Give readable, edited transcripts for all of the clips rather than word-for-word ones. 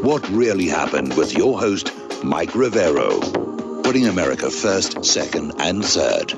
What really happened with your host, Mike Rivero, putting America first, second, and third.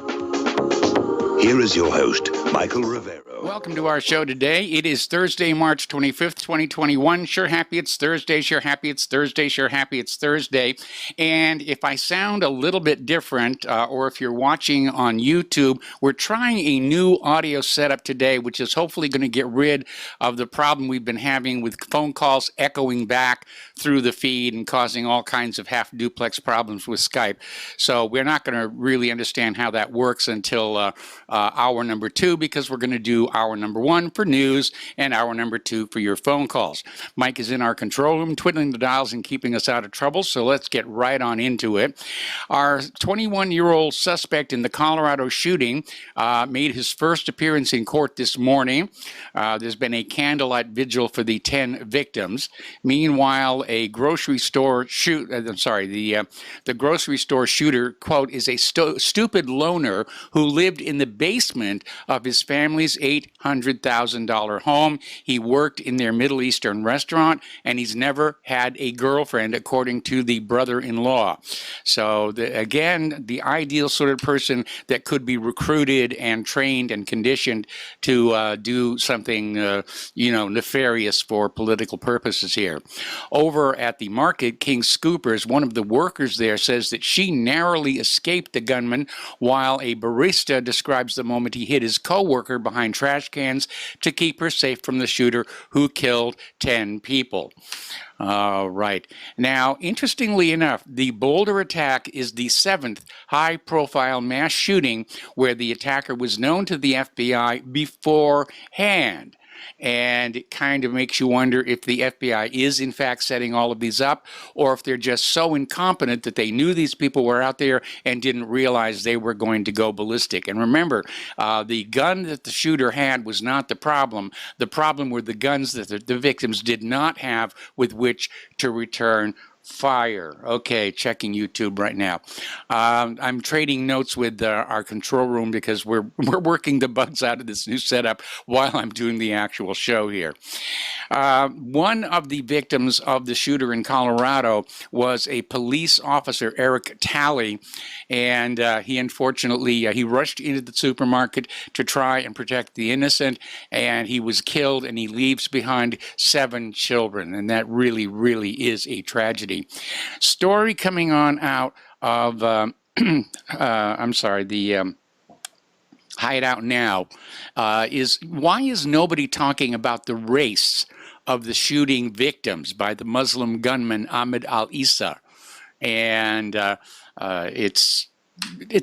Here is your host, Michael Rivero. Welcome to our show today. It is Thursday, March 25th, 2021. Sure happy it's Thursday, sure happy it's Thursday, sure happy it's Thursday. And if I sound a little bit different, or if you're watching on YouTube, we're trying a new audio setup today, which is hopefully going to get rid of the problem we've been having with phone calls echoing back through the feed and causing all kinds of half-duplex problems with Skype. So we're not going to really understand how that works until hour number 2, because we're going to do hour number 1 for news and hour number 2 for your phone calls. Mike is in our control room twiddling the dials and keeping us out of trouble, so let's get right on into it. Our 21-year-old suspect in the Colorado shooting made his first appearance in court this morning. There's been a candlelight vigil for the 10 victims. Meanwhile, a grocery store the grocery store shooter, quote, is a stupid loner who lived in the basement of his family's $800,000 home. He worked in their Middle Eastern restaurant, and he's never had a girlfriend, according to the brother-in-law. So, again, the ideal sort of person that could be recruited and trained and conditioned to do something, nefarious for political purposes here. Over at the market, King Scoopers, one of the workers there says that she narrowly escaped the gunman, while a barista describes the moment he hit his co-worker behind trash cans to keep her safe from the shooter who killed 10 people. All right. Now, interestingly enough, the Boulder attack is the 7th high-profile mass shooting where the attacker was known to the FBI beforehand. And it kind of makes you wonder if the FBI is, in fact, setting all of these up, or if they're just so incompetent that they knew these people were out there and didn't realize they were going to go ballistic. And remember, the gun that the shooter had was not the problem. The problem were the guns that the victims did not have with which to return fire. Okay, checking YouTube right now. I'm trading notes with our control room because we're working the bugs out of this new setup while I'm doing the actual show here. One of the victims of the shooter in Colorado was a police officer, Eric Talley, and he unfortunately he rushed into the supermarket to try and protect the innocent, and he was killed, and he leaves behind 7 children, and that really, really is a tragedy. Story coming on out of the Hideout Now is, why is nobody talking about the race of the shooting victims by the Muslim gunman Ahmed al-Issa? And it's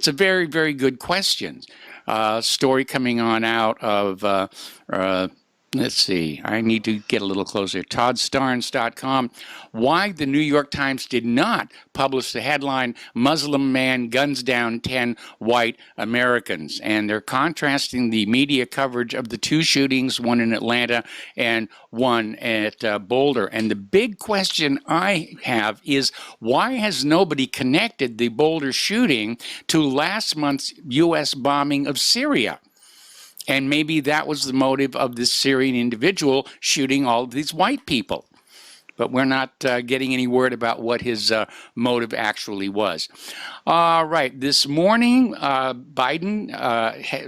a very, very good question. Story coming on out of let's see, I need to get a little closer. ToddStarnes.com. Why the New York Times did not publish the headline, Muslim man guns down 10 white Americans. And they're contrasting the media coverage of the 2 shootings, one in Atlanta and one at Boulder. And the big question I have is, why has nobody connected the Boulder shooting to last month's U.S. bombing of Syria? And maybe that was the motive of this Syrian individual shooting all of these white people. But we're not getting any word about what his motive actually was. All right, this morning, Biden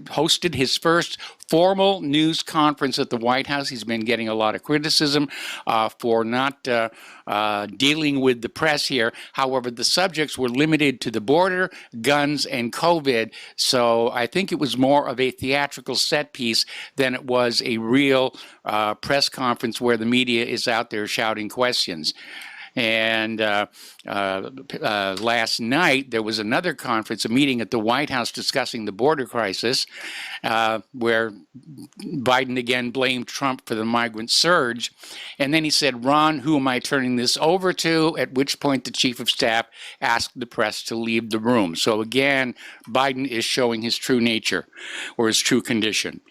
hosted his first formal news conference at the White House. He's been getting a lot of criticism for not dealing with the press here. However, the subjects were limited to the border, guns, and COVID. So I think it was more of a theatrical set piece than it was a real press conference where the media is out there shouting questions. And last night, there was another conference, a meeting at the White House discussing the border crisis, where Biden again blamed Trump for the migrant surge. And then he said, Ron, who am I turning this over to? At which point the chief of staff asked the press to leave the room. So again, Biden is showing his true nature, or his true condition.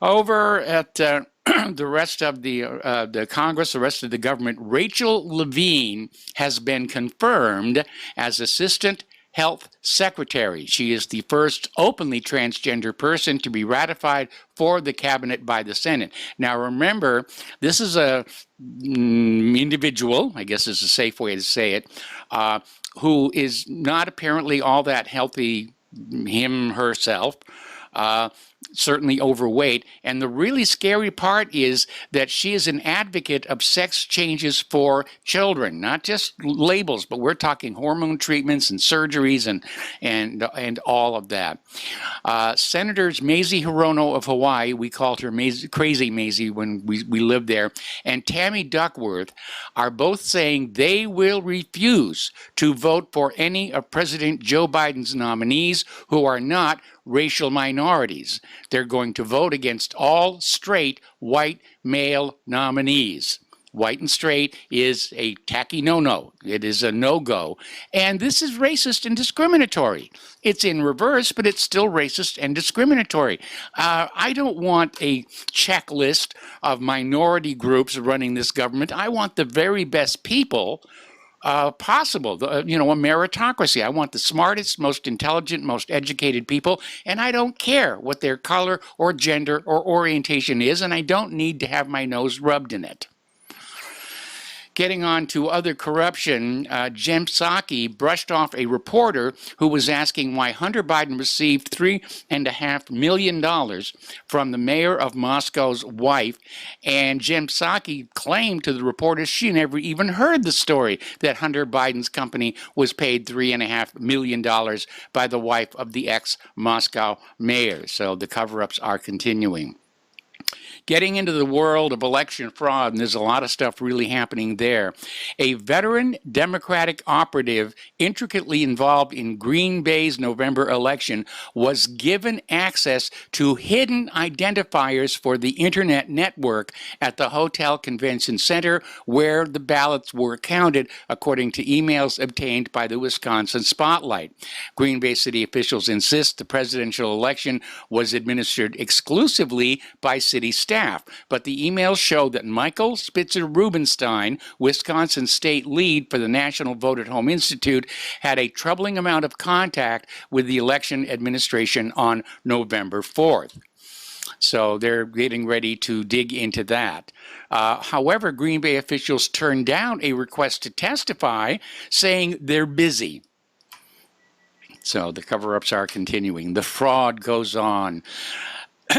Over at the rest of the Congress, the rest of the government, Rachel Levine has been confirmed as Assistant Health Secretary. She is the first openly transgender person to be ratified for the cabinet by the Senate. Now remember, this is a individual, I guess is a safe way to say it, who is not apparently all that healthy, herself, certainly overweight. And the really scary part is that she is an advocate of sex changes for children, not just labels, but we're talking hormone treatments and surgeries and all of that. Senators Mazie Hirono of Hawaii, we called her Crazy Mazie when we lived there, and Tammy Duckworth are both saying they will refuse to vote for any of President Joe Biden's nominees who are not racial minorities. They're going to vote against all straight white male nominees. White and straight is a tacky no-no. It is a no-go. And this is racist and discriminatory. It's in reverse, but it's still racist and discriminatory. I don't want a checklist of minority groups running this government. I want the very best people possible, a meritocracy. I want the smartest, most intelligent, most educated people, and I don't care what their color or gender or orientation is, and I don't need to have my nose rubbed in it. Getting on to other corruption, Jen Psaki brushed off a reporter who was asking why Hunter Biden received $3.5 million from the mayor of Moscow's wife. And Jen Psaki claimed to the reporter she never even heard the story that Hunter Biden's company was paid $3.5 million by the wife of the ex-Moscow mayor. So the cover-ups are continuing. Getting into the world of election fraud, and there's a lot of stuff really happening there. A veteran Democratic operative intricately involved in Green Bay's November election was given access to hidden identifiers for the internet network at the Hotel Convention Center where the ballots were counted, according to emails obtained by the Wisconsin Spotlight. Green Bay city officials insist the presidential election was administered exclusively by city staff, but the emails show that Michael Spitzer Rubenstein, Wisconsin state lead for the National Vote at Home Institute, had a troubling amount of contact with the election administration on November 4th. So they're getting ready to dig into that. However, Green Bay officials turned down a request to testify, saying they're busy. So the cover-ups are continuing. The fraud goes on.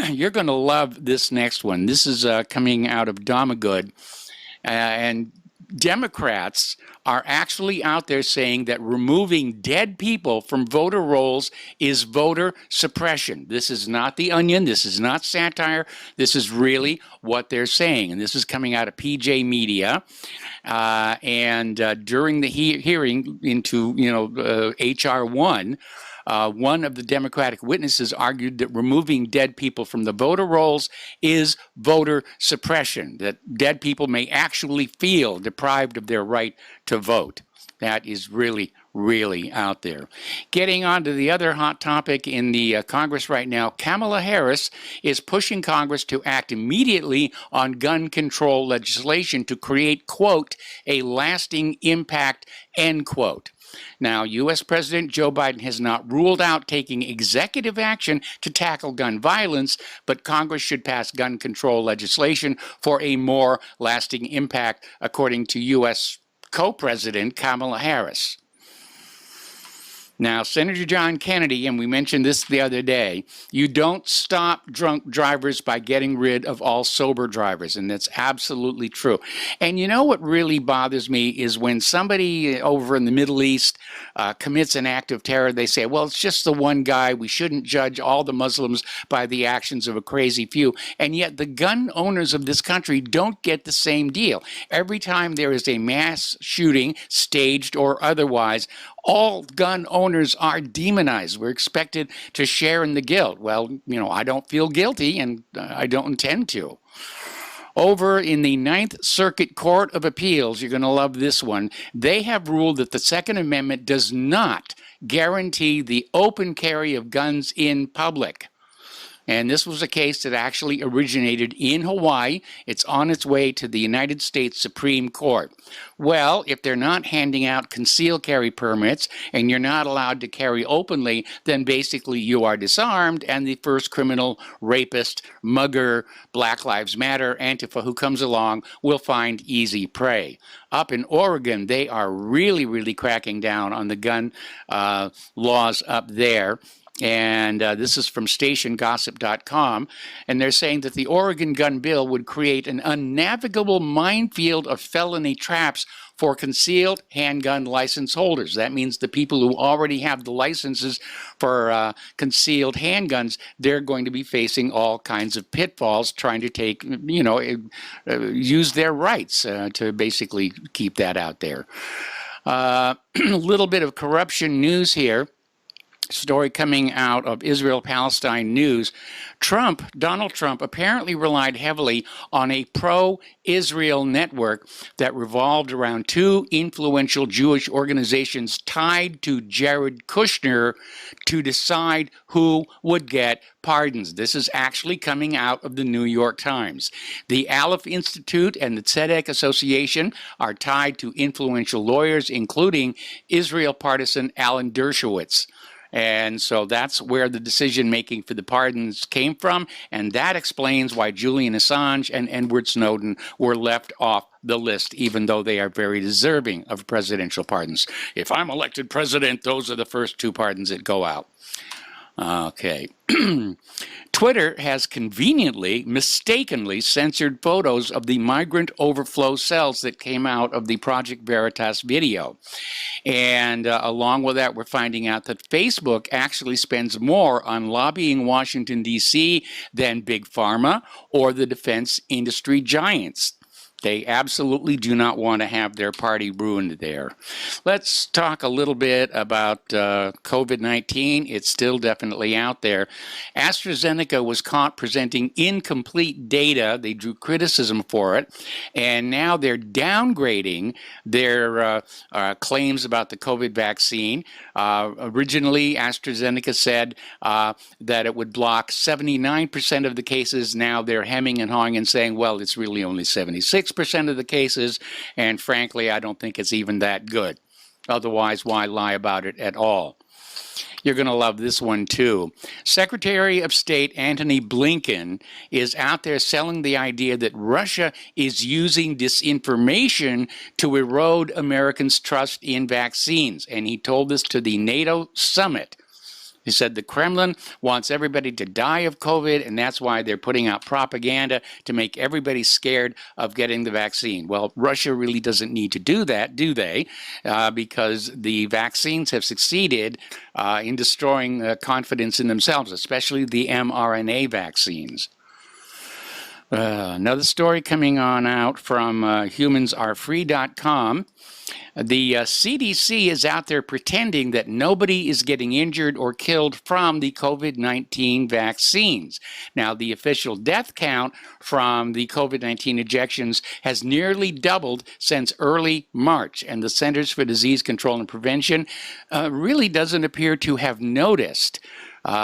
You're going to love this next one. This is coming out of Domagood. And Democrats are actually out there saying that removing dead people from voter rolls is voter suppression. This is not The Onion. This is not satire. This is really what they're saying. And this is coming out of PJ Media. During the hearing into H.R. 1, one of the Democratic witnesses argued that removing dead people from the voter rolls is voter suppression, that dead people may actually feel deprived of their right to vote. That is really, really out there. Getting on to the other hot topic in the Congress right now, Kamala Harris is pushing Congress to act immediately on gun control legislation to create, quote, a lasting impact, end quote. Now, U.S. President Joe Biden has not ruled out taking executive action to tackle gun violence, but Congress should pass gun control legislation for a more lasting impact, according to U.S. co-president Kamala Harris. Now, Senator John Kennedy, and we mentioned this the other day, you don't stop drunk drivers by getting rid of all sober drivers, and that's absolutely true. And you know what really bothers me is when somebody over in the Middle East commits an act of terror, they say, well, it's just the one guy. We shouldn't judge all the Muslims by the actions of a crazy few. And yet the gun owners of this country don't get the same deal. Every time there is a mass shooting, staged or otherwise, all gun owners are demonized. We're expected to share in the guilt. Well, I don't feel guilty, and I don't intend to. Over in the Ninth Circuit Court of Appeals, you're going to love this one, they have ruled that the Second Amendment does not guarantee the open carry of guns in public. And this was a case that actually originated in Hawaii. It's on its way to the United States Supreme Court. Well, if they're not handing out concealed carry permits and you're not allowed to carry openly, then basically you are disarmed, and the first criminal, rapist, mugger, Black Lives Matter, Antifa who comes along will find easy prey. Up in Oregon, they are really cracking down on the gun laws up there. And this is from stationgossip.com, and they're saying that the Oregon gun bill would create an unnavigable minefield of felony traps for concealed handgun license holders. That means the people who already have the licenses for concealed handguns, they're going to be facing all kinds of pitfalls trying to take, use their rights to basically keep that out there. A little bit of corruption news here. Story coming out of Israel-Palestine News. Donald Trump apparently relied heavily on a pro-Israel network that revolved around two influential Jewish organizations tied to Jared Kushner to decide who would get pardons. This is actually coming out of the New York Times. The Aleph Institute and the Tzedek Association are tied to influential lawyers, including Israel partisan Alan Dershowitz. And so that's where the decision-making for the pardons came from, and that explains why Julian Assange and Edward Snowden were left off the list, even though they are very deserving of presidential pardons. If I'm elected president, those are the first two pardons that go out. Okay. Twitter has conveniently, mistakenly censored photos of the migrant overflow cells that came out of the Project Veritas video. And along with that, we're finding out that Facebook actually spends more on lobbying Washington, D.C. than Big Pharma or the defense industry giants. They absolutely do not want to have their party ruined there. Let's talk a little bit about COVID-19. It's still definitely out there. AstraZeneca was caught presenting incomplete data. They drew criticism for it, and now they're downgrading their claims about the COVID vaccine. Originally, AstraZeneca said that it would block 79% of the cases. Now they're hemming and hawing and saying, well, it's really only 76% of the cases, and frankly, I don't think it's even that good. Otherwise, why lie about it at all? You're going to love this one, too. Secretary of State Antony Blinken is out there selling the idea that Russia is using disinformation to erode Americans' trust in vaccines, and he told this to the NATO summit. He said the Kremlin wants everybody to die of COVID, and that's why they're putting out propaganda to make everybody scared of getting the vaccine. Well, Russia really doesn't need to do that, do they? Because the vaccines have succeeded in destroying confidence in themselves, especially the mRNA vaccines. Another story coming on out from humansarefree.com. The CDC is out there pretending that nobody is getting injured or killed from the COVID-19 vaccines. Now, the official death count from the COVID-19 injections has nearly doubled since early March, and the Centers for Disease Control and Prevention really doesn't appear to have noticed.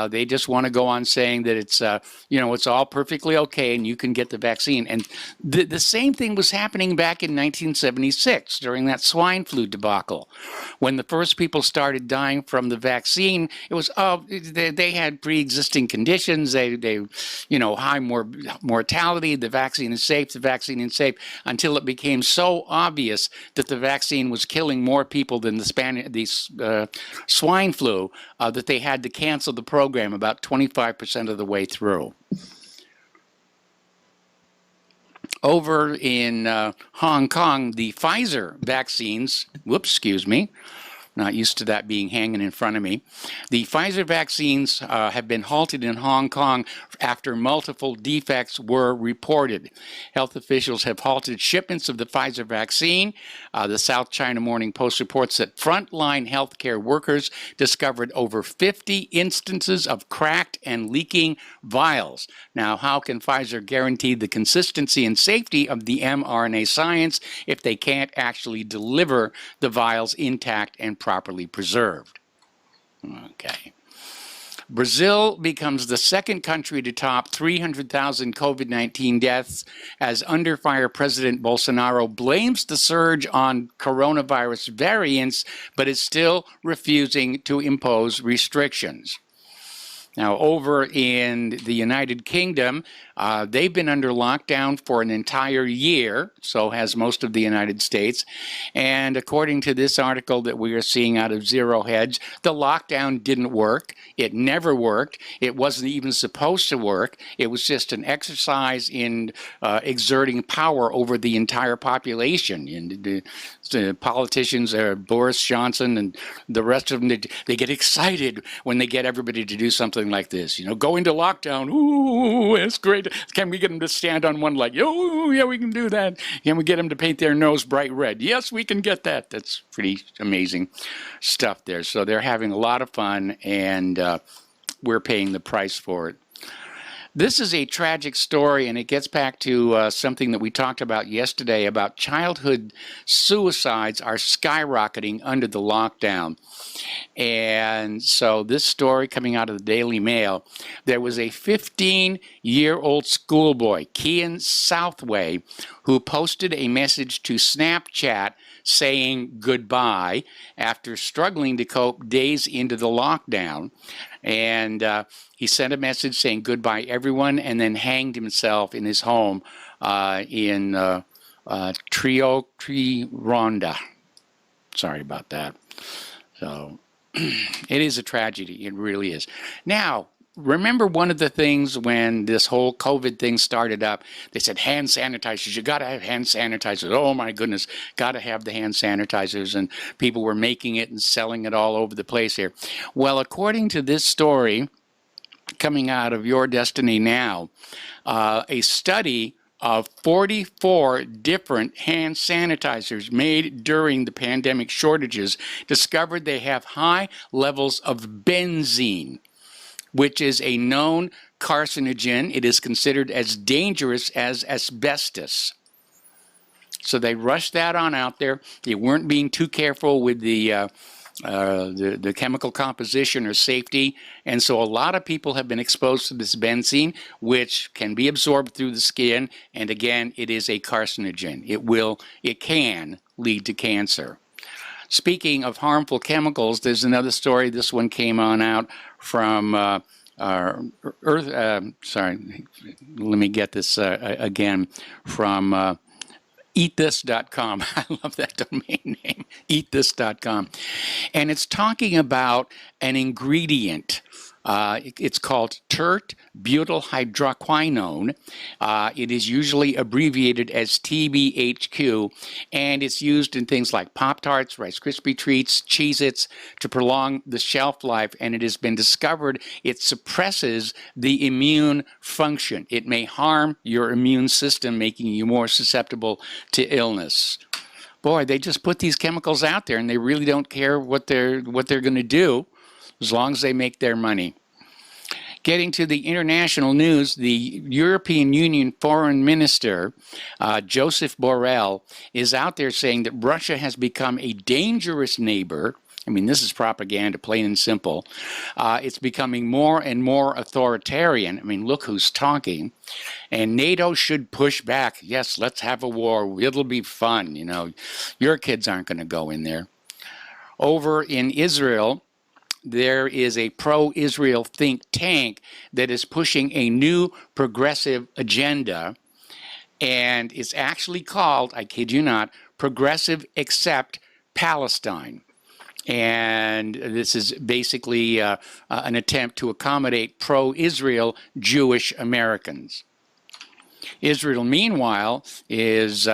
They just want to go on saying that it's, it's all perfectly okay and you can get the vaccine. And the same thing was happening back in 1976 during that swine flu debacle. When the first people started dying from the vaccine, it was, they had pre-existing conditions, they high mortality, the vaccine is safe, until it became so obvious that the vaccine was killing more people than the swine flu that they had to cancel the program about 25% of the way through. Over in Hong Kong, the Pfizer vaccines, not used to that being hanging in front of me. The Pfizer vaccines have been halted in Hong Kong after multiple defects were reported. Health officials have halted shipments of the Pfizer vaccine. The South China Morning Post reports that frontline healthcare workers discovered over 50 instances of cracked and leaking vials. Now, how can Pfizer guarantee the consistency and safety of the mRNA science if they can't actually deliver the vials intact and properly preserved? Okay. Brazil becomes the second country to top 300,000 COVID-19 deaths as under fire President Bolsonaro blames the surge on coronavirus variants, but is still refusing to impose restrictions. Now, over in the United Kingdom, they've been under lockdown for an entire year, so has most of the United States. And according to this article that we are seeing out of Zero Hedge, the lockdown didn't work. It never worked. It wasn't even supposed to work. It was just an exercise in exerting power over the entire population. And the politicians, Boris Johnson and the rest of them, they get excited when they get everybody to do something like this. You know, go into lockdown. Ooh, it's great. Can we get them to stand on one leg? Oh, yeah, we can do that. Can we get them to paint their nose bright red? Yes, we can get that. That's pretty amazing stuff there. So they're having a lot of fun, and we're paying the price for it. This is a tragic story, and it gets back to something that we talked about yesterday about childhood suicides are skyrocketing under the lockdown. And so this story coming out of the Daily Mail, there was a 15-year-old schoolboy, Kian Southway, who posted a message to Snapchat saying goodbye after struggling to cope days into the lockdown. And he sent a message saying goodbye everyone, and then hanged himself in his home in Ronda. Sorry about that. So it is a tragedy. It really is. Now, remember one of the things when this whole COVID thing started up, they said hand sanitizers, you got to have hand sanitizers. Oh my goodness, got to have the hand sanitizers, and people were making it and selling it all over the place here. Well, according to this story coming out of Your Destiny Now, a study of 44 different hand sanitizers made during the pandemic shortages discovered they have high levels of benzene, which is a known carcinogen. It is considered as dangerous as asbestos. So they rushed that on out there. They weren't being too careful with the chemical composition or safety, and so a lot of people have been exposed to this benzene, which can be absorbed through the skin, and again, it is a carcinogen. It can lead to cancer. Speaking of harmful chemicals, there's another story. This one came on out from sorry, let me get this again, from eatthis.com. I love that domain name, eatthis.com. And it's talking about an ingredient. It's called Tert Butyl Hydroquinone. It is usually abbreviated as TBHQ, and it's used in things like Pop-Tarts, Rice Krispie Treats, Cheez-Its to prolong the shelf life, and it has been discovered it suppresses the immune function. It may harm your immune system, making you more susceptible to illness. Boy, they just put these chemicals out there, and they really don't care what they're going to do, as long as they make their money. Getting to the international news, the European Union Foreign Minister, Joseph Borrell, is out there saying that Russia has become a dangerous neighbor. I mean, this is propaganda, plain and simple. It's becoming more and more authoritarian. I mean, look who's talking. And NATO should push back. Yes, let's have a war. It'll be fun. You know, your kids aren't going to go in there. Over in Israel, there is a pro-Israel think tank that is pushing a new progressive agenda, and it's actually called, I kid you not, Progressive Accept Palestine. And this is basically an attempt to accommodate pro-Israel Jewish Americans. Israel, meanwhile, is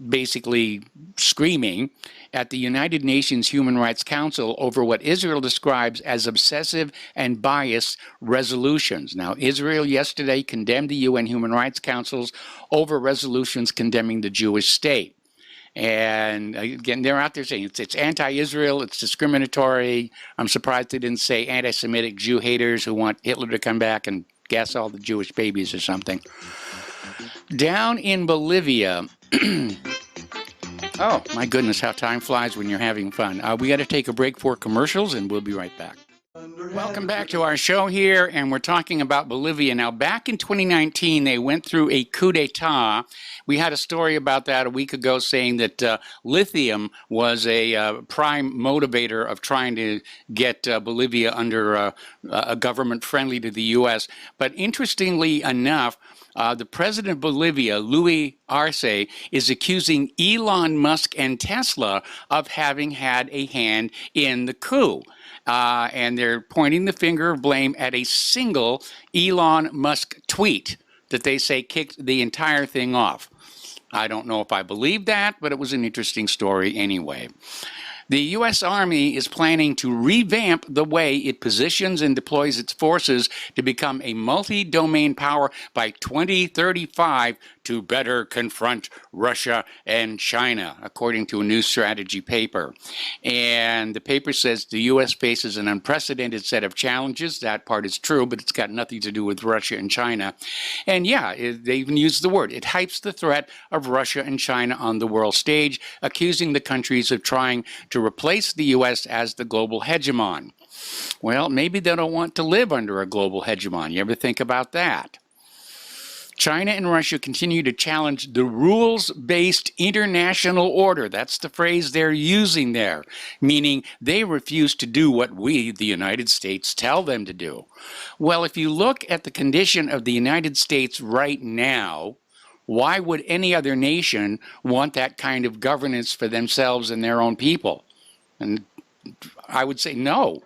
basically screaming at the United Nations Human Rights Council over what Israel describes as obsessive and biased resolutions. Now, Israel yesterday condemned the UN Human Rights Councils over resolutions condemning the Jewish state. And again, they're out there saying it's anti-Israel, it's discriminatory. I'm surprised they didn't say anti-Semitic Jew haters who want Hitler to come back and gas all the Jewish babies or something. Down in Bolivia, oh my goodness, how time flies when you're having fun. We got to take a break for commercials, and we'll be right back. Welcome back to our show here, and we're talking about Bolivia. Now, back in 2019, they went through a coup d'etat. We had a story about that a week ago saying that lithium was a prime motivator of trying to get Bolivia under a government friendly to the U.S. But interestingly enough, the president of Bolivia, Luis Arce, is accusing Elon Musk and Tesla of having had a hand in the coup. And they're pointing the finger of blame at a single Elon Musk tweet that they say kicked the entire thing off. I don't know if I believe that, but it was an interesting story anyway. The U.S. Army is planning to revamp the way it positions and deploys its forces to become a multi-domain power by 2035 to better confront Russia and China, according to a new strategy paper. And the paper says the U.S. faces an unprecedented set of challenges. That part is true, but it's got nothing to do with Russia and China. And yeah, they even use the word. It hypes the threat of Russia and China on the world stage, accusing the countries of trying to replace the U.S. as the global hegemon. Well, maybe they don't want to live under a global hegemon. You ever think about that? China and Russia continue to challenge the rules-based international order. That's the phrase they're using there, meaning they refuse to do what we, the United States, tell them to do. Well, if you look at the condition of the United States right now, why would any other nation want that kind of governance for themselves and their own people? And I would say no.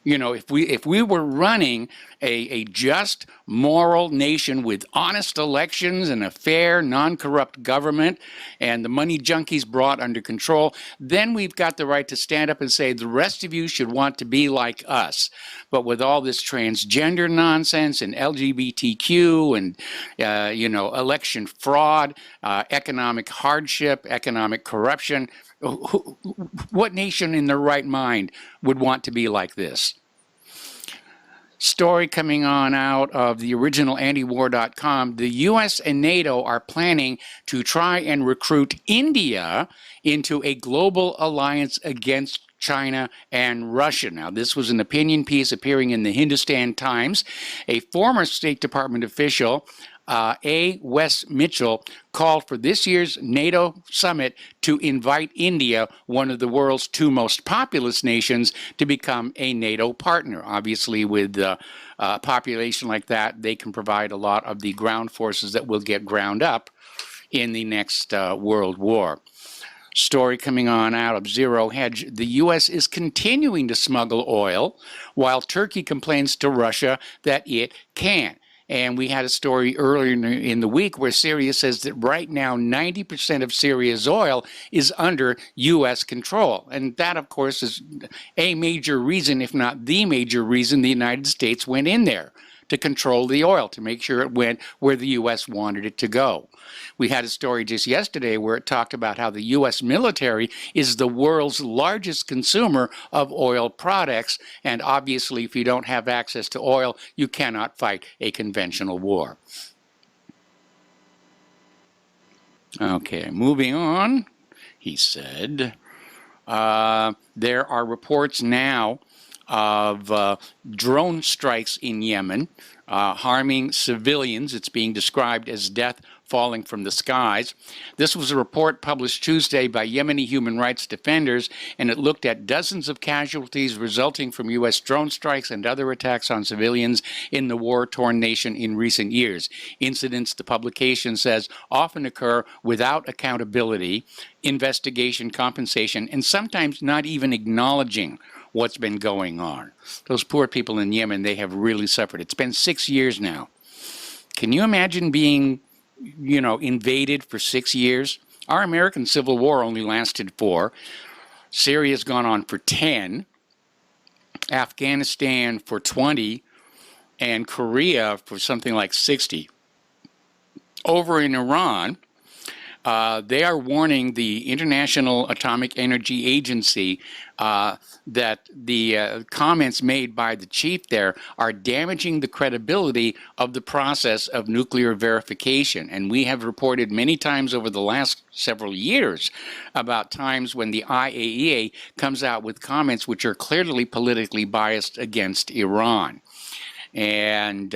You know, if we were running a just, moral nation with honest elections and a fair, non-corrupt government and the money junkies brought under control, then we've got the right to stand up and say the rest of you should want to be like us. But with all this transgender nonsense and LGBTQ and, you know, election fraud, economic hardship, economic corruption, what nation in their right mind would want to be like this? Story coming on out of the original antiwar.com, the U.S. and NATO are planning to try and recruit India into a global alliance against China and Russia. Now, this was an opinion piece appearing in the Hindustan Times. A former State Department official, A. Wes Mitchell, called for this year's NATO summit to invite India, one of the world's two most populous nations, to become a NATO partner. Obviously, with a population like that, they can provide a lot of the ground forces that will get ground up in the next World War. Story coming on out of Zero Hedge. The U.S. is continuing to smuggle oil, while Turkey complains to Russia that it can't. And we had a story earlier in the week where Syria says that right now 90% of Syria's oil is under U.S. control. And that, of course, is a major reason, if not the major reason, the United States went in there, to control the oil, to make sure it went where the U.S. wanted it to go. We had a story just yesterday where it talked about how the U.S. military is the world's largest consumer of oil products, and obviously if you don't have access to oil, you cannot fight a conventional war. Okay, moving on, he said, there are reports now of drone strikes in Yemen, harming civilians. It's being described as death falling from the skies. This was a report published Tuesday by Yemeni human rights defenders, and it looked at dozens of casualties resulting from U.S. drone strikes and other attacks on civilians in the war-torn nation in recent years. Incidents, the publication says, often occur without accountability, investigation, compensation, and sometimes not even acknowledging what's been going on. Those poor people in Yemen, they have really suffered. It's been 6 years now. Can you imagine being, you know, invaded for 6 years? Our American Civil War only lasted 4. Syria's gone on for 10. Afghanistan for 20. And Korea for something like 60. Over in Iran, They are warning the International Atomic Energy Agency that the comments made by the chief there are damaging the credibility of the process of nuclear verification. And we have reported many times over the last several years about times when the IAEA comes out with comments which are clearly politically biased against Iran. And,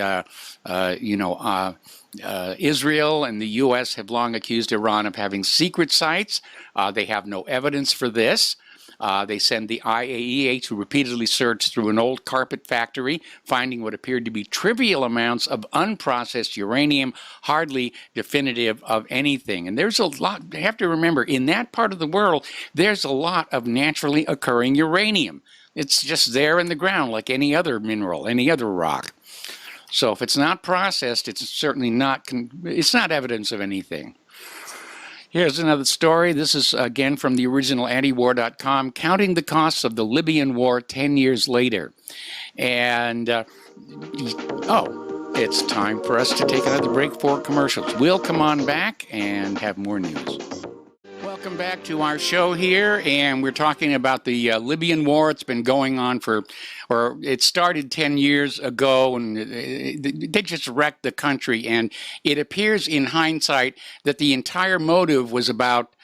Israel and the U.S. have long accused Iran of having secret sites. They have no evidence for this. They send the IAEA to repeatedly search through an old carpet factory, finding what appeared to be trivial amounts of unprocessed uranium, hardly definitive of anything. And there's a lot, you have to remember, in that part of the world, there's a lot of naturally occurring uranium. It's just there in the ground like any other mineral, any other rock. So if it's not processed, it's certainly not, it's not evidence of anything. Here's another story. This is again from the original antiwar.com, counting the costs of the Libyan war 10 years later. And, it's time for us to take another break for commercials. We'll come on back and have more news. Welcome back to our show here, and we're talking about the Libyan war. It's been going on it started 10 years ago, and they just wrecked the country. And it appears in hindsight that the entire motive was about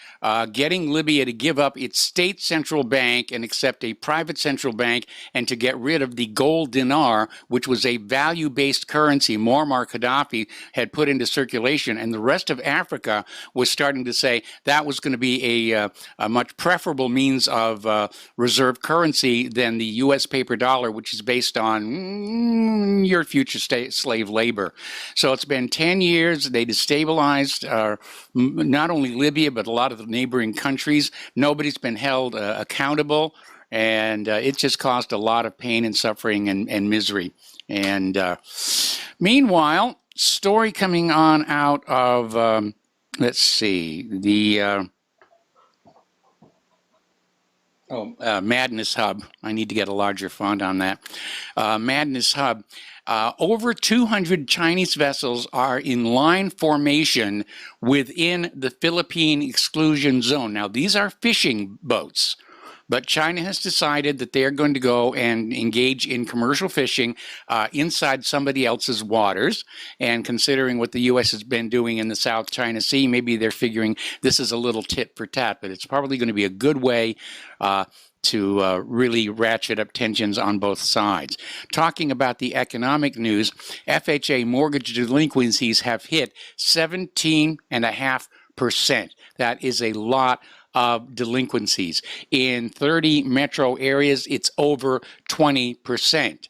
getting Libya to give up its state central bank and accept a private central bank, and to get rid of the gold dinar, which was a value-based currency Muammar Gaddafi had put into circulation. And the rest of Africa was starting to say that was going to be a much preferable means of reserve currency than the U.S. paper dollar, which is based on your future slave labor. So it's been 10 years. They destabilized not only Libya, but a lot of the neighboring countries. Nobody's been held accountable, and it just caused a lot of pain and suffering and misery. And meanwhile, story coming on out of, let's see, the Madness Hub. I need to get a larger font on that. Madness Hub. Over 200 Chinese vessels are in line formation within the Philippine exclusion zone. Now, these are fishing boats, but China has decided that they're going to go and engage in commercial fishing inside somebody else's waters. And considering what the U.S. has been doing in the South China Sea, maybe they're figuring this is a little tit for tat, but it's probably going to be a good way to really ratchet up tensions on both sides. Talking about the economic news, FHA mortgage delinquencies have hit 17.5%. That is a lot of delinquencies. In 30 metro areas, it's over 20%.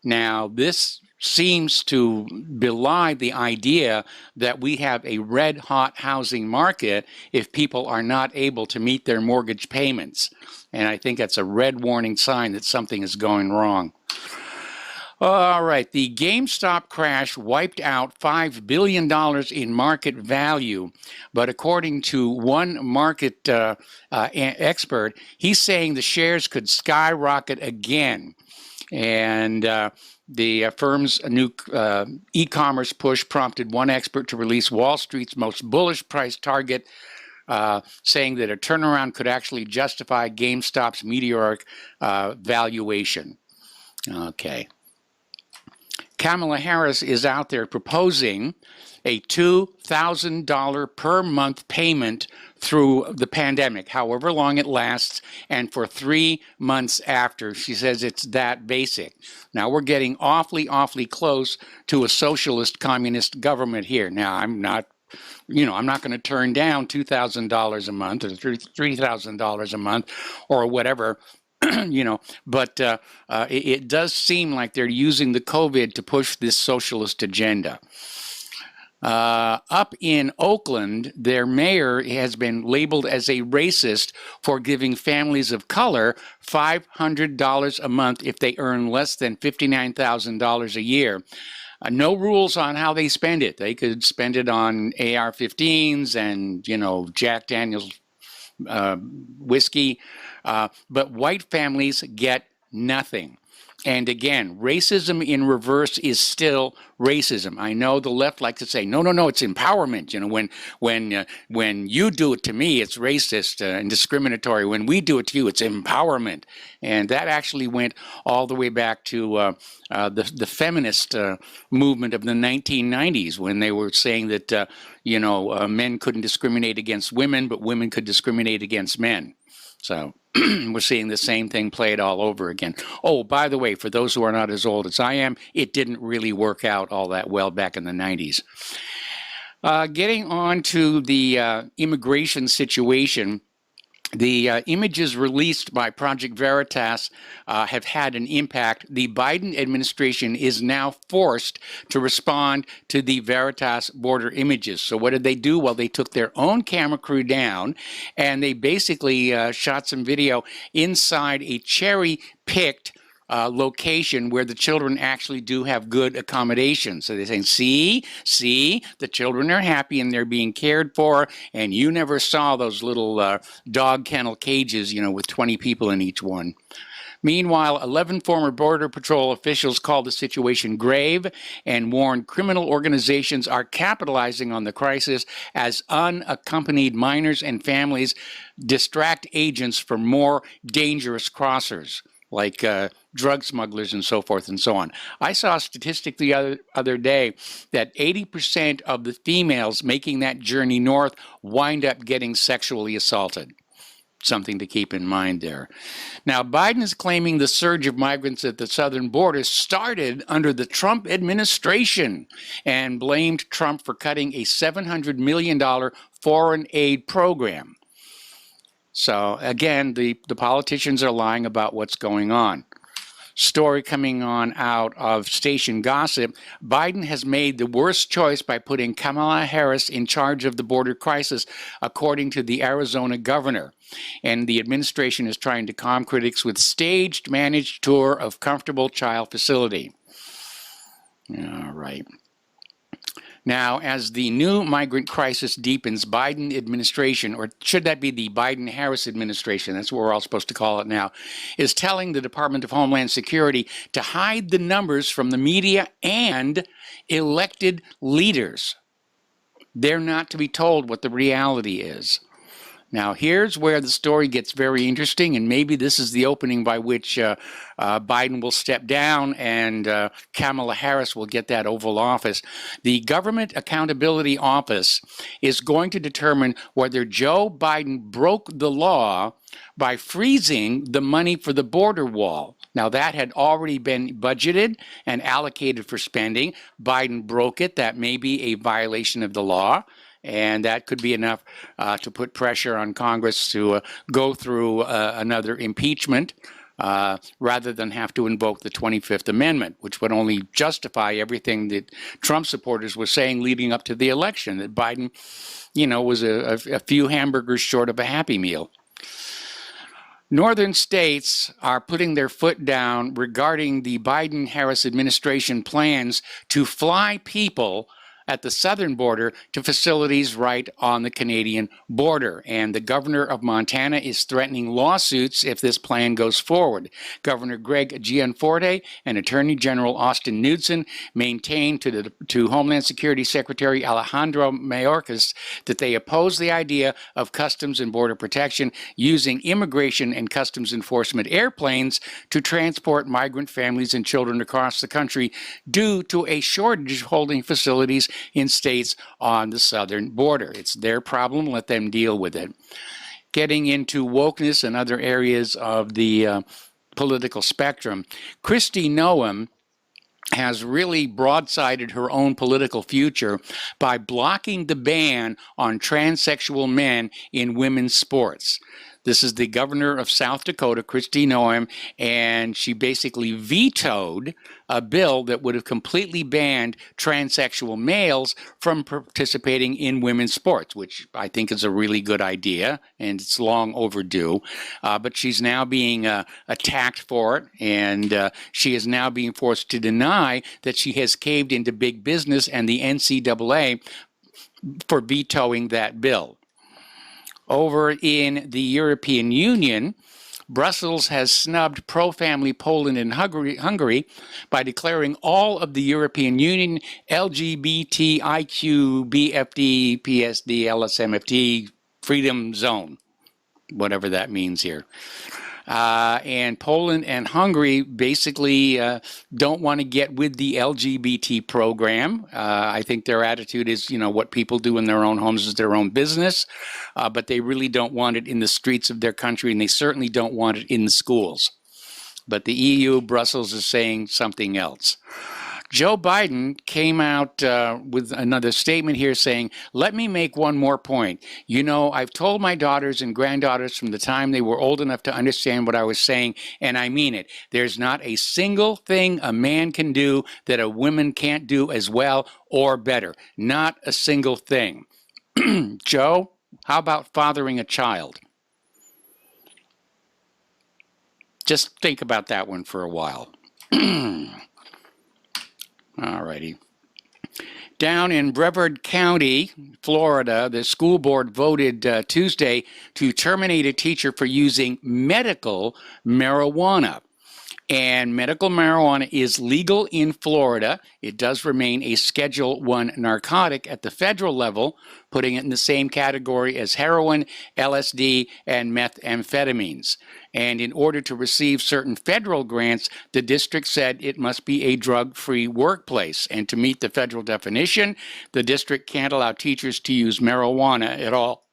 Now, this seems to belie the idea that we have a red-hot housing market if people are not able to meet their mortgage payments. And I think that's a red warning sign that something is going wrong. All right, the Gamestop crash wiped out $5 billion in market value, but according to one market expert, he's saying the shares could skyrocket again. And the firm's new e-commerce push prompted one expert to release Wall Street's most bullish price target, saying that a turnaround could actually justify GameStop's meteoric valuation. Okay. Kamala Harris is out there proposing a $2,000 per month payment through the pandemic, however long it lasts, and for 3 months after. She says it's that basic. Now we're getting awfully, awfully close to a socialist communist government here. Now I'm not going to turn down $2,000 a month or $3,000 a month or whatever. But it does seem like they're using the COVID to push this socialist agenda. Up in Oakland, their mayor has been labeled as a racist for giving families of color $500 a month if they earn less than $59,000 a year. No rules on how they spend it. They could spend it on AR-15s and, Jack Daniels whiskey. But white families get nothing. And again, racism in reverse is still racism. I know the left likes to say, no, no, no, it's empowerment. You know, when you do it to me, it's racist and discriminatory. When we do it to you, it's empowerment. And that actually went all the way back to the feminist movement of the 1990s, when they were saying that, you know, men couldn't discriminate against women, but women could discriminate against men. So we're seeing the same thing played all over again. Oh, by the way, for those who are not as old as I am, it didn't really work out all that well back in the 90s. Getting on to the immigration situation, the images released by Project Veritas have had an impact. The Biden administration is now forced to respond to the Veritas border images. So what did they do? Well, they took their own camera crew down and they basically shot some video inside a cherry-picked location where the children actually do have good accommodations. So they're saying, see, the children are happy and they're being cared for, and you never saw those little dog kennel cages, you know, with 20 people in each one. Meanwhile, 11 former Border Patrol officials called the situation grave and warned criminal organizations are capitalizing on the crisis as unaccompanied minors and families distract agents from more dangerous crossers, like drug smugglers and so forth and so on. I saw a statistic the other day that 80% of the females making that journey north wind up getting sexually assaulted. Something to keep in mind there. Now, Biden is claiming the surge of migrants at the southern border started under the Trump administration and blamed Trump for cutting a $700 million foreign aid program. So again, the politicians are lying about what's going on. Story coming on out of station gossip, Biden has made the worst choice by putting Kamala Harris in charge of the border crisis, according to the Arizona governor. And the administration is trying to calm critics with staged, managed tour of comfortable child facility. All right. Now, as the new migrant crisis deepens, Biden administration, or should that be the Biden-Harris administration, that's what we're all supposed to call it now, is telling the Department of Homeland Security to hide the numbers from the media and elected leaders. They're not to be told what the reality is. Now, here's where the story gets very interesting, and maybe this is the opening by which Biden will step down and Kamala Harris will get that Oval Office. The Government Accountability Office is going to determine whether Joe Biden broke the law by freezing the money for the border wall. Now, that had already been budgeted and allocated for spending. Biden broke it. That may be a violation of the law. And that could be enough to put pressure on Congress to go through another impeachment rather than have to invoke the 25th Amendment, which would only justify everything that Trump supporters were saying leading up to the election, that Biden, you know, was a few hamburgers short of a Happy Meal. Northern states are putting their foot down regarding the Biden-Harris administration plans to fly people at the southern border to facilities right on the Canadian border. And the governor of Montana is threatening lawsuits if this plan goes forward. Governor Greg Gianforte and Attorney General Austin Knudsen maintain to Homeland Security Secretary Alejandro Mayorkas that they oppose the idea of Customs and Border Protection using immigration and customs enforcement airplanes to transport migrant families and children across the country due to a shortage of holding facilities in states on the southern border. It's their problem. Let them deal with it. Getting into wokeness and other areas of the political spectrum, Kristi Noem has really broadsided her own political future by blocking the ban on transsexual men in women's sports. This is the governor of South Dakota, Kristi Noem, and she basically vetoed a bill that would have completely banned transsexual males from participating in women's sports, which I think is a really good idea, and it's long overdue. But she's now being attacked for it, and she is now being forced to deny that she has caved into big business and the NCAA for vetoing that bill. Over in the European Union, Brussels has snubbed pro-family Poland and Hungary by declaring all of the European Union LGBTIQ, BFD, PSD, LSMFT freedom zone, whatever that means here. And Poland and Hungary basically don't want to get with the LGBT program. I think their attitude is, you know, what people do in their own homes is their own business, but they really don't want it in the streets of their country, and they certainly don't want it in the schools. But the EU, Brussels, is saying something else. Joe Biden came out with another statement here saying, let me make one more point. You know, I've told my daughters and granddaughters from the time they were old enough to understand what I was saying, and I mean it. There's not a single thing a man can do that a woman can't do as well or better. Not a single thing. Joe, how about fathering a child? Just think about that one for a while. All righty. Down in Brevard County, Florida, the school board voted Tuesday to terminate a teacher for using medical marijuana. And medical marijuana is legal in Florida. It does remain a Schedule I narcotic at the federal level, putting it in the same category as heroin, LSD, and methamphetamines. And in order to receive certain federal grants, the district said it must be a drug-free workplace. And to meet the federal definition, the district can't allow teachers to use marijuana at all,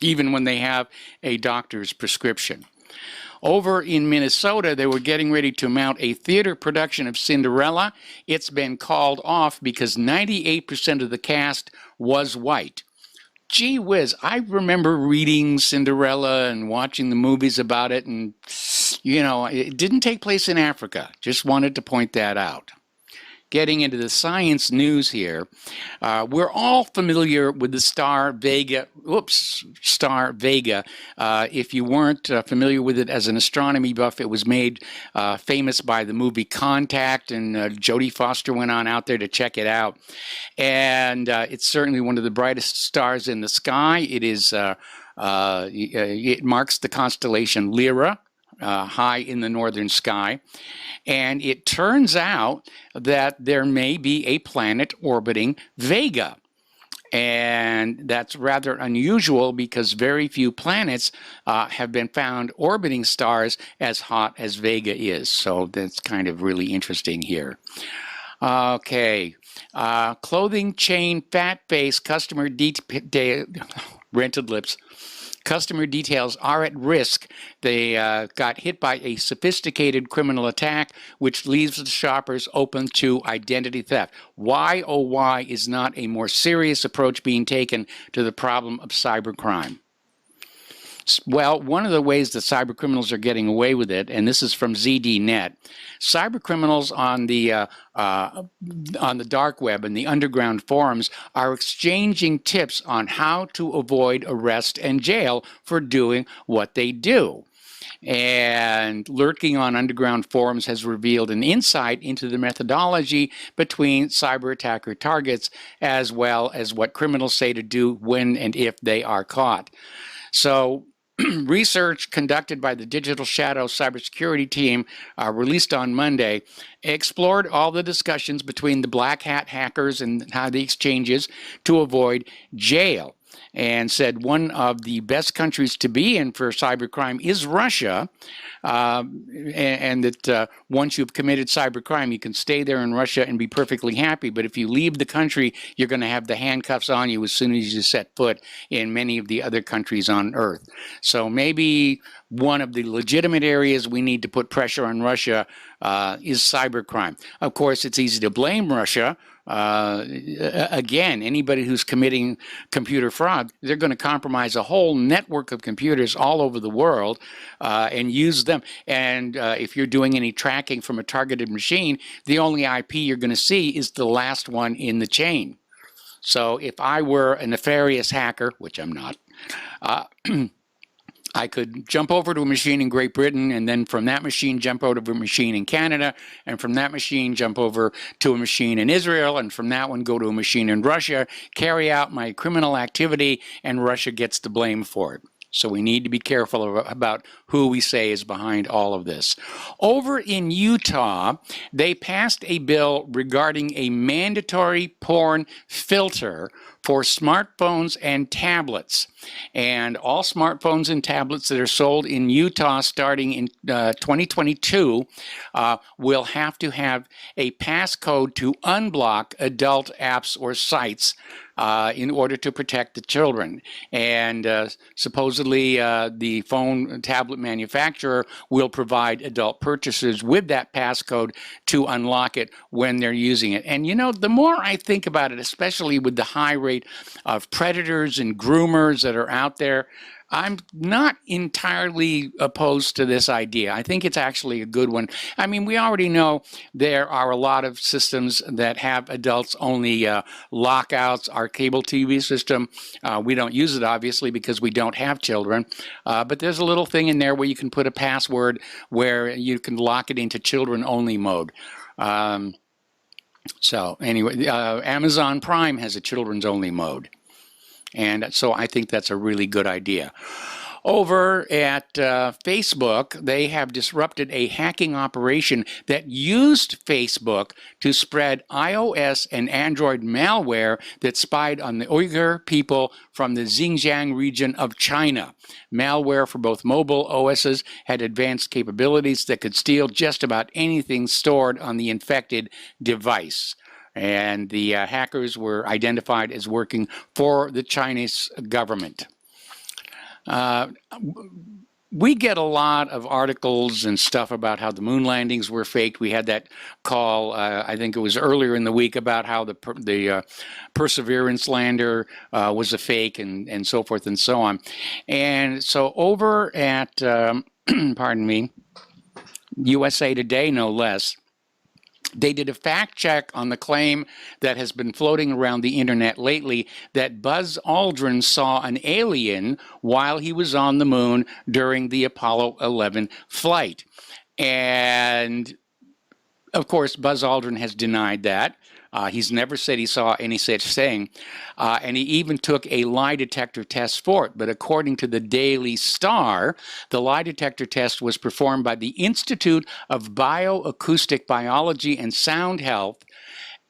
even when they have a doctor's prescription. Over in Minnesota, they were getting ready to mount a theater production of Cinderella. It's been called off because 98% of the cast was white. Gee whiz, I remember reading Cinderella and watching the movies about it, and, you know, it didn't take place in Africa. Just wanted to point that out. Getting into the science news here, we're all familiar with the star Vega. If you weren't familiar with it as an astronomy buff, it was made famous by the movie Contact, and Jodie Foster went on out there to check it out. And it's certainly one of the brightest stars in the sky. It is. It marks the constellation Lyra, high in the northern sky. And it turns out that there may be a planet orbiting Vega. And that's rather unusual because very few planets have been found orbiting stars as hot as Vega is. So that's kind of really interesting here. Okay. Clothing chain Fat Face customer rented lips. Customer details are at risk. They got hit by a sophisticated criminal attack, which leaves the shoppers open to identity theft. Why, oh why, is not a more serious approach being taken to the problem of cybercrime? Well, one of the ways that cyber criminals are getting away with it, and this is from ZDNet, cyber criminals on the dark web and the underground forums are exchanging tips on how to avoid arrest and jail for doing what they do. And lurking on underground forums has revealed an insight into the methodology between cyber attacker targets, as well as what criminals say to do when and if they are caught. So, research conducted by the Digital Shadow cybersecurity team released on Monday explored all the discussions between the black hat hackers and how the exchanges to avoid jail, and said one of the best countries to be in for cybercrime is Russia, and that once you've committed cybercrime, you can stay there in Russia and be perfectly happy. But if you leave the country, you're going to have the handcuffs on you as soon as you set foot in many of the other countries on Earth. So maybe one of the legitimate areas we need to put pressure on Russia is cybercrime. Of course, it's easy to blame Russia. Again, anybody who's committing computer fraud, they're going to compromise a whole network of computers all over the world and use them. And if you're doing any tracking from a targeted machine, the only IP you're going to see is the last one in the chain. So if I were a nefarious hacker, which I'm not, I could jump over to a machine in Great Britain, and then from that machine jump over to a machine in Canada, and from that machine jump over to a machine in Israel, and from that one go to a machine in Russia, carry out my criminal activity, and Russia gets the blame for it. So we need to be careful about who we say is behind all of this. Over in Utah, they passed a bill regarding a mandatory porn filter for smartphones and tablets. And all smartphones and tablets that are sold in Utah starting in 2022 will have to have a passcode to unblock adult apps or sites in order to protect the children. And supposedly the phone tablet manufacturer will provide adult purchasers with that passcode to unlock it when they're using it. And you know, the more I think about it, especially with the high rate of predators and groomers that are out there, I'm not entirely opposed to this idea. I think it's actually a good one. I mean, we already know there are a lot of systems that have adults-only lockouts. Our cable TV system, we don't use it, obviously, because we don't have children. But there's a little thing in there where you can put a password where you can lock it into children-only mode. So anyway, Amazon Prime has a children's-only mode. And so I think that's a really good idea. Over at Facebook, they have disrupted a hacking operation that used Facebook to spread iOS and Android malware that spied on the Uyghur people from the Xinjiang region of China. Malware for both mobile OSs had advanced capabilities that could steal just about anything stored on the infected device. And the hackers were identified as working for the Chinese government. We get a lot of articles and stuff about how the moon landings were faked. We had that call, I think it was earlier in the week, about how the Perseverance lander was a fake and so forth and so on. And so over at, pardon me, USA Today, no less, they did a fact check on the claim that has been floating around the internet lately that Buzz Aldrin saw an alien while he was on the moon during the Apollo 11 flight. And of course, Buzz Aldrin has denied that. He's never said he saw any such thing. And he even took a lie detector test for it. But according to the Daily Star, the lie detector test was performed by the Institute of Bioacoustic Biology and Sound Health.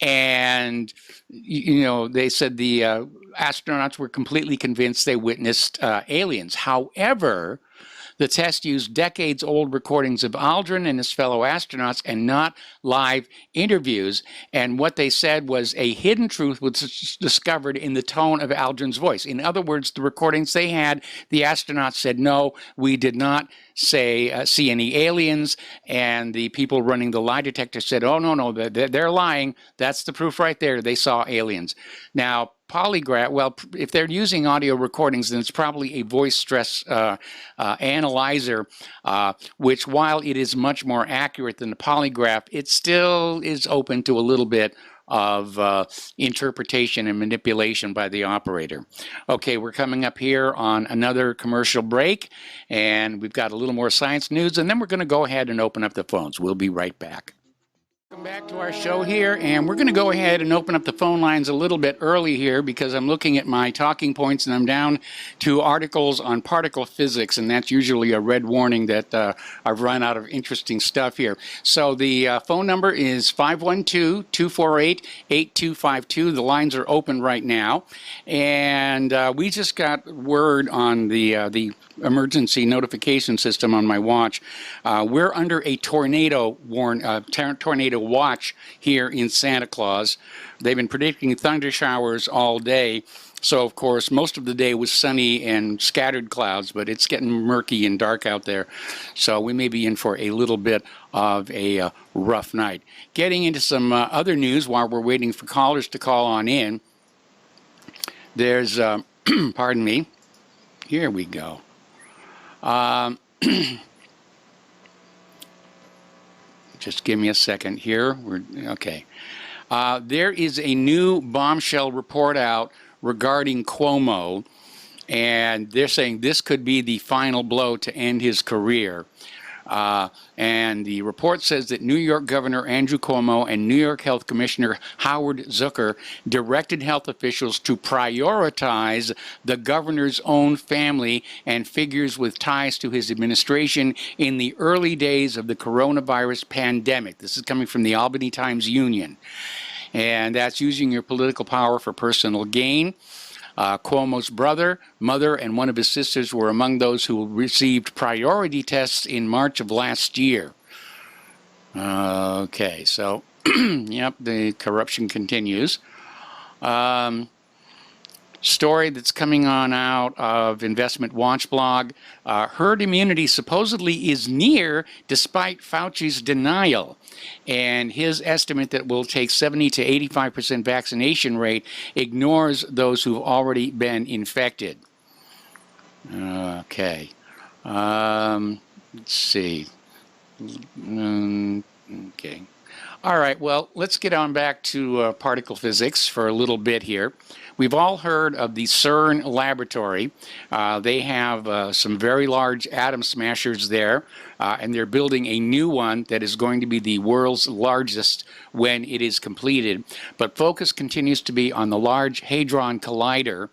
And, you know, they said the astronauts were completely convinced they witnessed aliens. However, the test used decades-old recordings of Aldrin and his fellow astronauts and not live interviews. And what they said was a hidden truth was discovered in the tone of Aldrin's voice. In other words, the recordings they had, the astronauts said, no, we did not see any aliens. And the people running the lie detector said, oh, no, they're lying. That's the proof right there. They saw aliens. Now, polygraph, well, if they're using audio recordings, then it's probably a voice stress analyzer, which while it is much more accurate than the polygraph, it still is open to a little bit of interpretation and manipulation by the operator. Okay, we're coming up here on another commercial break, and we've got a little more science news, and then we're going to go ahead and open up the phones. We'll be right back. Welcome back to our show here, and we're going to go ahead and open up the phone lines a little bit early here because I'm looking at my talking points and I'm down to articles on particle physics, and that's usually a red warning that I've run out of interesting stuff here. So the phone number is 512-248-8252. The lines are open right now, and we just got word on the emergency notification system on my watch. We're under a tornado watch here in Santa Claus. They've been predicting thunder showers all day. So, of course, most of the day was sunny and scattered clouds, but it's getting murky and dark out there. So we may be in for a little bit of a rough night. Getting into some other news while we're waiting for callers to call on in. There's, pardon me, here we go. Just give me a second here. Okay. There is a new bombshell report out regarding Cuomo, and they're saying this could be the final blow to end his career. And the report says that New York Governor Andrew Cuomo and New York Health Commissioner Howard Zucker directed health officials to prioritize the governor's own family and figures with ties to his administration in the early days of the coronavirus pandemic. This is coming from the Albany Times-Union. And that's using your political power for personal gain. Cuomo's brother, mother, and one of his sisters were among those who received priority tests in March of last year. Okay, so, yep, the corruption continues. Story that's coming on out of Investment Watch blog. Herd immunity supposedly is near despite Fauci's denial. And his estimate that will take 70 to 85% vaccination rate ignores those who've already been infected. Okay. Let's see. Okay. All right, well, let's get on back to particle physics for a little bit here. We've all heard of the CERN laboratory. They have some very large atom smashers there, and they're building a new one that is going to be the world's largest when it is completed. But focus continues to be on the Large Hadron Collider,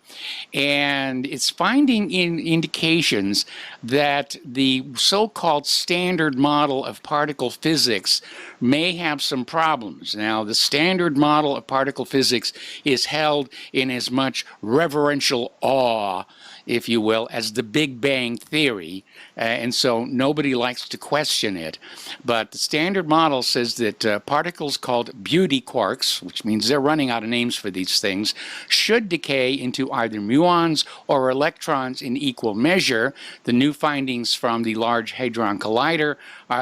and it's finding indications that the so-called standard model of particle physics may have some problems. Now, the standard model of particle physics is held in as much reverential awe, if you will, as the Big Bang Theory, and so nobody likes to question it. But the standard model says that particles called beauty quarks, which means they're running out of names for these things, should decay into either muons or electrons in equal measure. The new findings from the Large Hadron Collider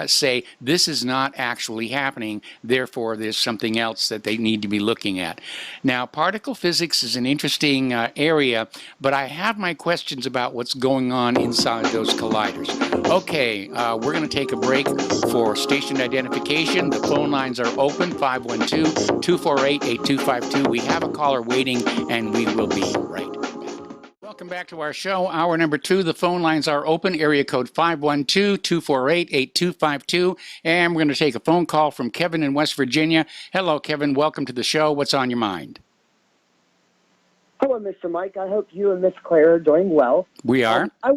say this is not actually happening, therefore there's something else that they need to be looking at. Now, particle physics is an interesting area, but I have my questions about what's going on inside those colliders. Okay, we're going to take a break for station identification. The phone lines are open, 512-248-8252. We have a caller waiting, and we will be right back. Welcome back to our show, hour number 2. The phone lines are open, area code 512-248-8252. And we're going to take a phone call from Kevin in West Virginia. Hello, Kevin. Welcome to the show. What's on your mind? Hello, Mr. Mike. I hope you and Miss Claire are doing well. We are. I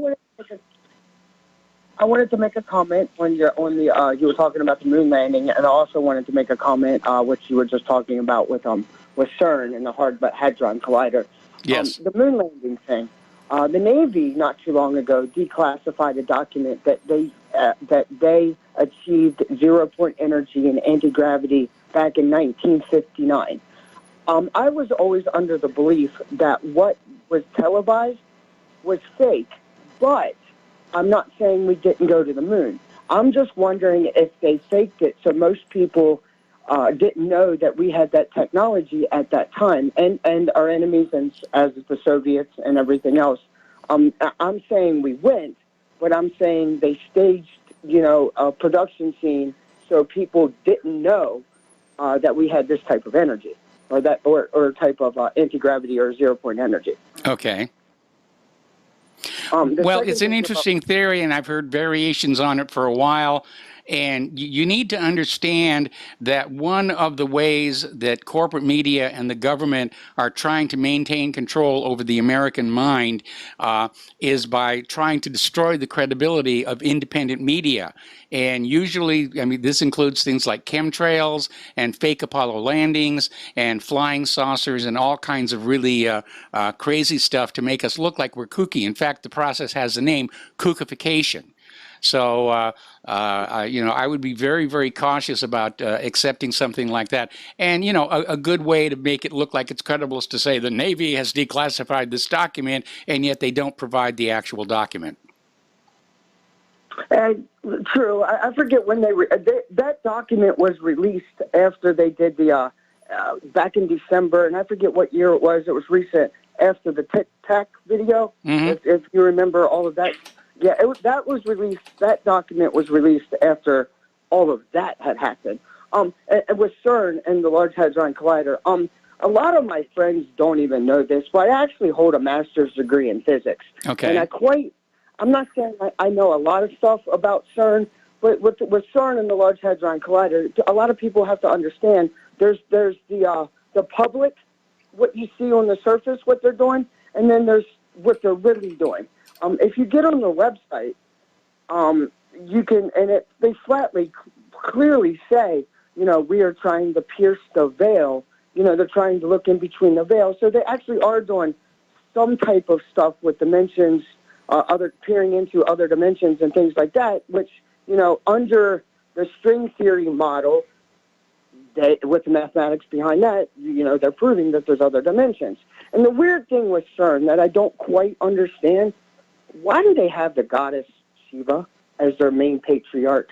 wanted to make a comment when you were talking about the moon landing, and I also wanted to make a comment which you were just talking about with CERN and the Hadron Collider. Yes. The moon landing thing. The Navy not too long ago declassified a document that they achieved 0-point energy in anti-gravity back in 1959. I was always under the belief that what was televised was fake, but I'm not saying we didn't go to the moon. I'm just wondering if they faked it so most people didn't know that we had that technology at that time, and our enemies, and as the Soviets and everything else. I'm saying we went, but I'm saying they staged, a production scene so people didn't know that we had this type of energy. Or type of anti-gravity or 0-point energy. Okay. Well, it's an interesting theory, and I've heard variations on it for a while. And you need to understand that one of the ways that corporate media and the government are trying to maintain control over the American mind is by trying to destroy the credibility of independent media. And usually, I mean, this includes things like chemtrails and fake Apollo landings and flying saucers and all kinds of really crazy stuff to make us look like we're kooky. In fact, the process has the name kookification. So, I would be very, very cautious about accepting something like that. And, a good way to make it look like it's credible is to say the Navy has declassified this document, and yet they don't provide the actual document. True. I forget when that document was released after they did the, back in December, and I forget what year it was. It was recent, after the Tic Tac video, if you remember all of that. Yeah, that was released. That document was released after all of that had happened. With CERN and the Large Hadron Collider, a lot of my friends don't even know this, but I actually hold a master's degree in physics. Okay. And I'm not saying I know a lot of stuff about CERN, But with CERN and the Large Hadron Collider, a lot of people have to understand there's the public, what you see on the surface, what they're doing, and then there's what they're really doing. If you get on the website, you can, and they flatly, clearly say, we are trying to pierce the veil. They're trying to look in between the veil. So they actually are doing some type of stuff with dimensions, peering into other dimensions and things like that, which, under the string theory model, with the mathematics behind that, they're proving that there's other dimensions. And the weird thing with CERN that I don't quite understand, why do they have the goddess Shiva as their main patriarch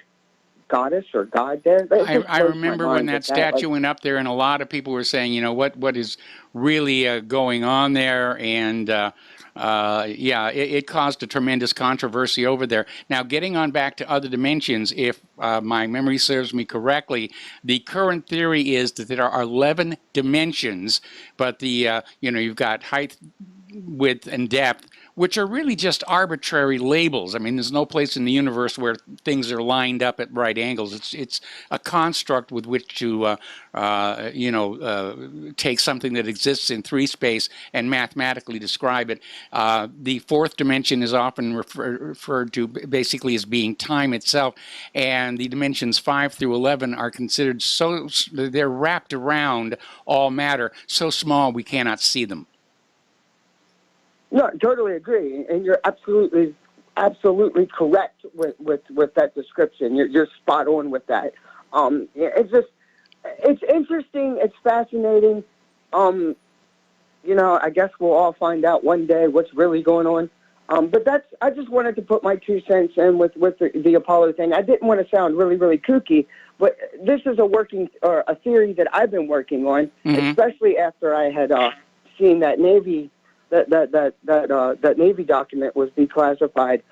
goddess or god there? I remember when that statue went up there, and a lot of people were saying, what is really going on there? And it caused a tremendous controversy over there. Now, getting on back to other dimensions, if my memory serves me correctly, the current theory is that there are 11 dimensions, but the you've got height, width, and depth, which are really just arbitrary labels. I mean, there's no place in the universe where things are lined up at right angles. It's a construct with which to, take something that exists in 3 space and mathematically describe it. The 4th dimension is often referred to basically as being time itself, and the dimensions 5 through 11 are considered they're wrapped around all matter, so small we cannot see them. No, I totally agree, and you're absolutely correct with that description. You're spot on with that. It's interesting. It's fascinating. I guess we'll all find out one day what's really going on. But I just wanted to put my 2 cents in with the Apollo thing. I didn't want to sound really, really kooky, but this is a theory that I've been working on, especially after I had seen that Navy. That Navy document was declassified.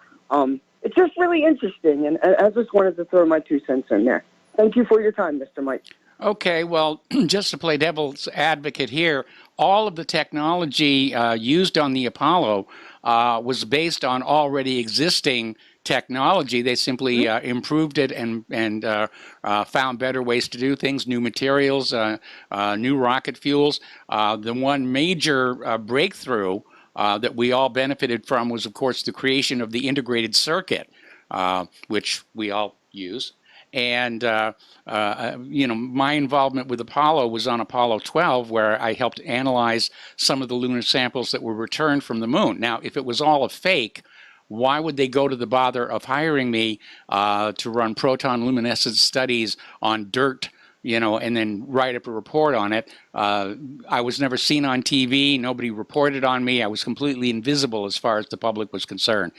It's just really interesting, and I just wanted to throw my 2 cents in there. Thank you for your time, Mr. Mike. Okay, well, just to play devil's advocate here, all of the technology used on the Apollo was based on already existing technology. They simply improved it and found better ways to do things, new materials, new rocket fuels. The one major breakthrough that we all benefited from was, of course, the creation of the integrated circuit, which we all use. And, my involvement with Apollo was on Apollo 12, where I helped analyze some of the lunar samples that were returned from the moon. Now, if it was all a fake, why would they go to the bother of hiring me to run proton luminescence studies on dirt, and then write up a report on it? I was never seen on TV. Nobody reported on me. I was completely invisible as far as the public was concerned.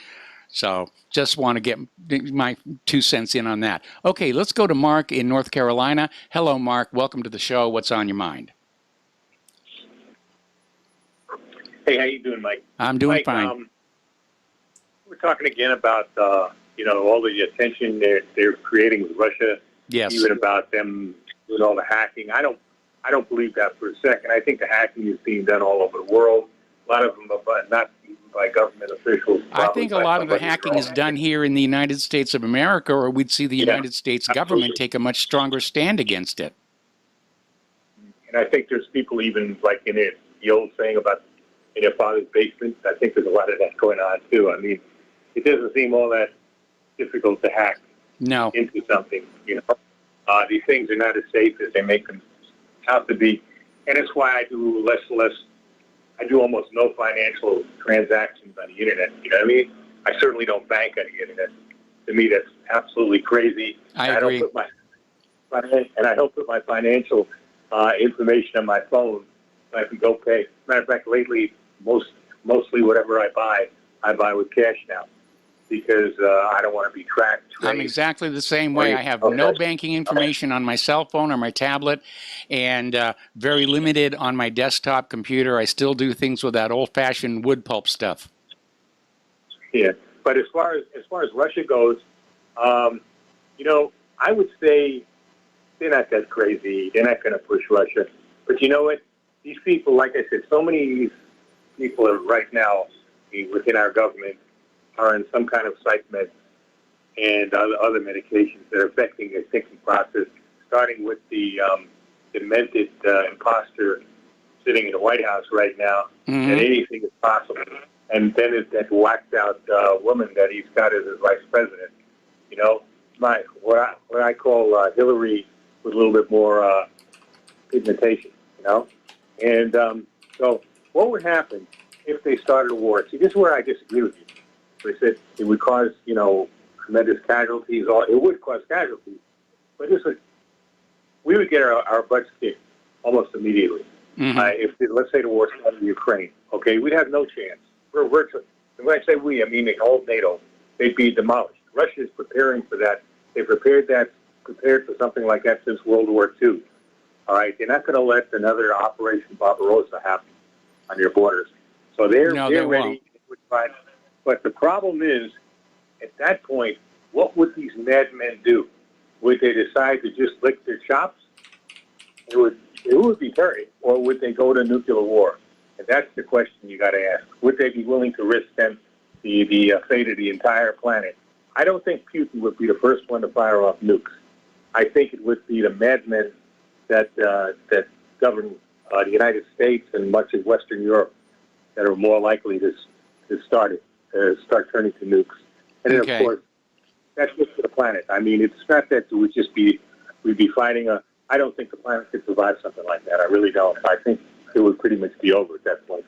So just want to get my 2 cents in on that. Okay, let's go to Mark in North Carolina. Hello, Mark. Welcome to the show. What's on your mind? Hey, how you doing, Mike? I'm doing fine. We're talking again about, all the attention they're creating with Russia. Yes. Even about them doing all the hacking. I don't believe that for a second. I think the hacking is being done all over the world. A lot of them are not by government officials. I think a lot of the hacking is done here in the United States of America, or we'd see the United States government take a much stronger stand against it. And I think there's people even like in the old saying about in your father's basement. I think there's a lot of that going on too. I mean, it doesn't seem all that difficult to hack into something. These things are not as safe as they make them out to be, and that's why I do less and less. I do almost no financial transactions on the internet. You know what I mean? I certainly don't bank on the internet. To me, that's absolutely crazy. I agree. I don't put my financial information on my phone. I can go pay. Matter of fact, lately, mostly whatever I buy with cash now, because I don't want to be tracked. I'm exactly the same way. I have no banking information on my cell phone or my tablet, and very limited on my desktop computer. I still do things with that old-fashioned wood pulp stuff. Yeah, but as far as Russia goes, I would say they're not that crazy. They're not going to push Russia. But you know what? These people, like I said, so many of these people are right now within our government are in some kind of psych med. and other medications that are affecting their thinking process, starting with the demented imposter sitting in the White House right now, that anything is possible. And then it's that whacked out woman that he's got as his vice president. You know, what I call Hillary with a little bit more pigmentation, you know? And so what would happen if they started a war? See, this is where I disagree with you. They said it would cause, you know, tremendous casualties. It would cause casualties. But we would get our butts kicked almost immediately. If, let's say, the war started in Ukraine, okay, we'd have no chance. We're virtually, and when I say we, I mean the whole NATO, they'd be demolished. Russia is preparing for that. They prepared for something like that since World War II. All right, they're not going to let another Operation Barbarossa happen on your borders. So they're ready. But the problem is, at that point, what would these madmen do? Would they decide to just lick their chops? It would be very, or would they go to nuclear war? And that's the question you got to ask. Would they be willing to risk the fate of the entire planet? I don't think Putin would be the first one to fire off nukes. I think it would be the madmen that govern the United States and much of Western Europe that are more likely to start turning to nukes. And then, of course, that's just for the planet. I mean, it's not that we'd be fighting I don't think the planet could survive something like that. I really don't. I think it would pretty much be over at that point.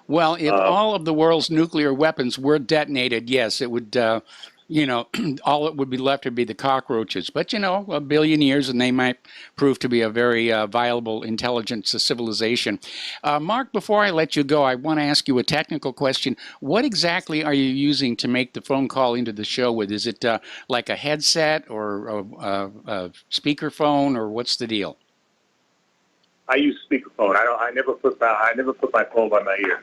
Well, if all of the world's nuclear weapons were detonated, yes, it would, you know, all it would be left would be the cockroaches. But, you know, a billion years and they might prove to be a very viable, intelligent civilization. Mark, before I let you go, I want to ask you a technical question. What exactly are you using to make the phone call into the show with? Is it like a headset or a speakerphone, or what's the deal? I use speakerphone. I never put my phone by my ear.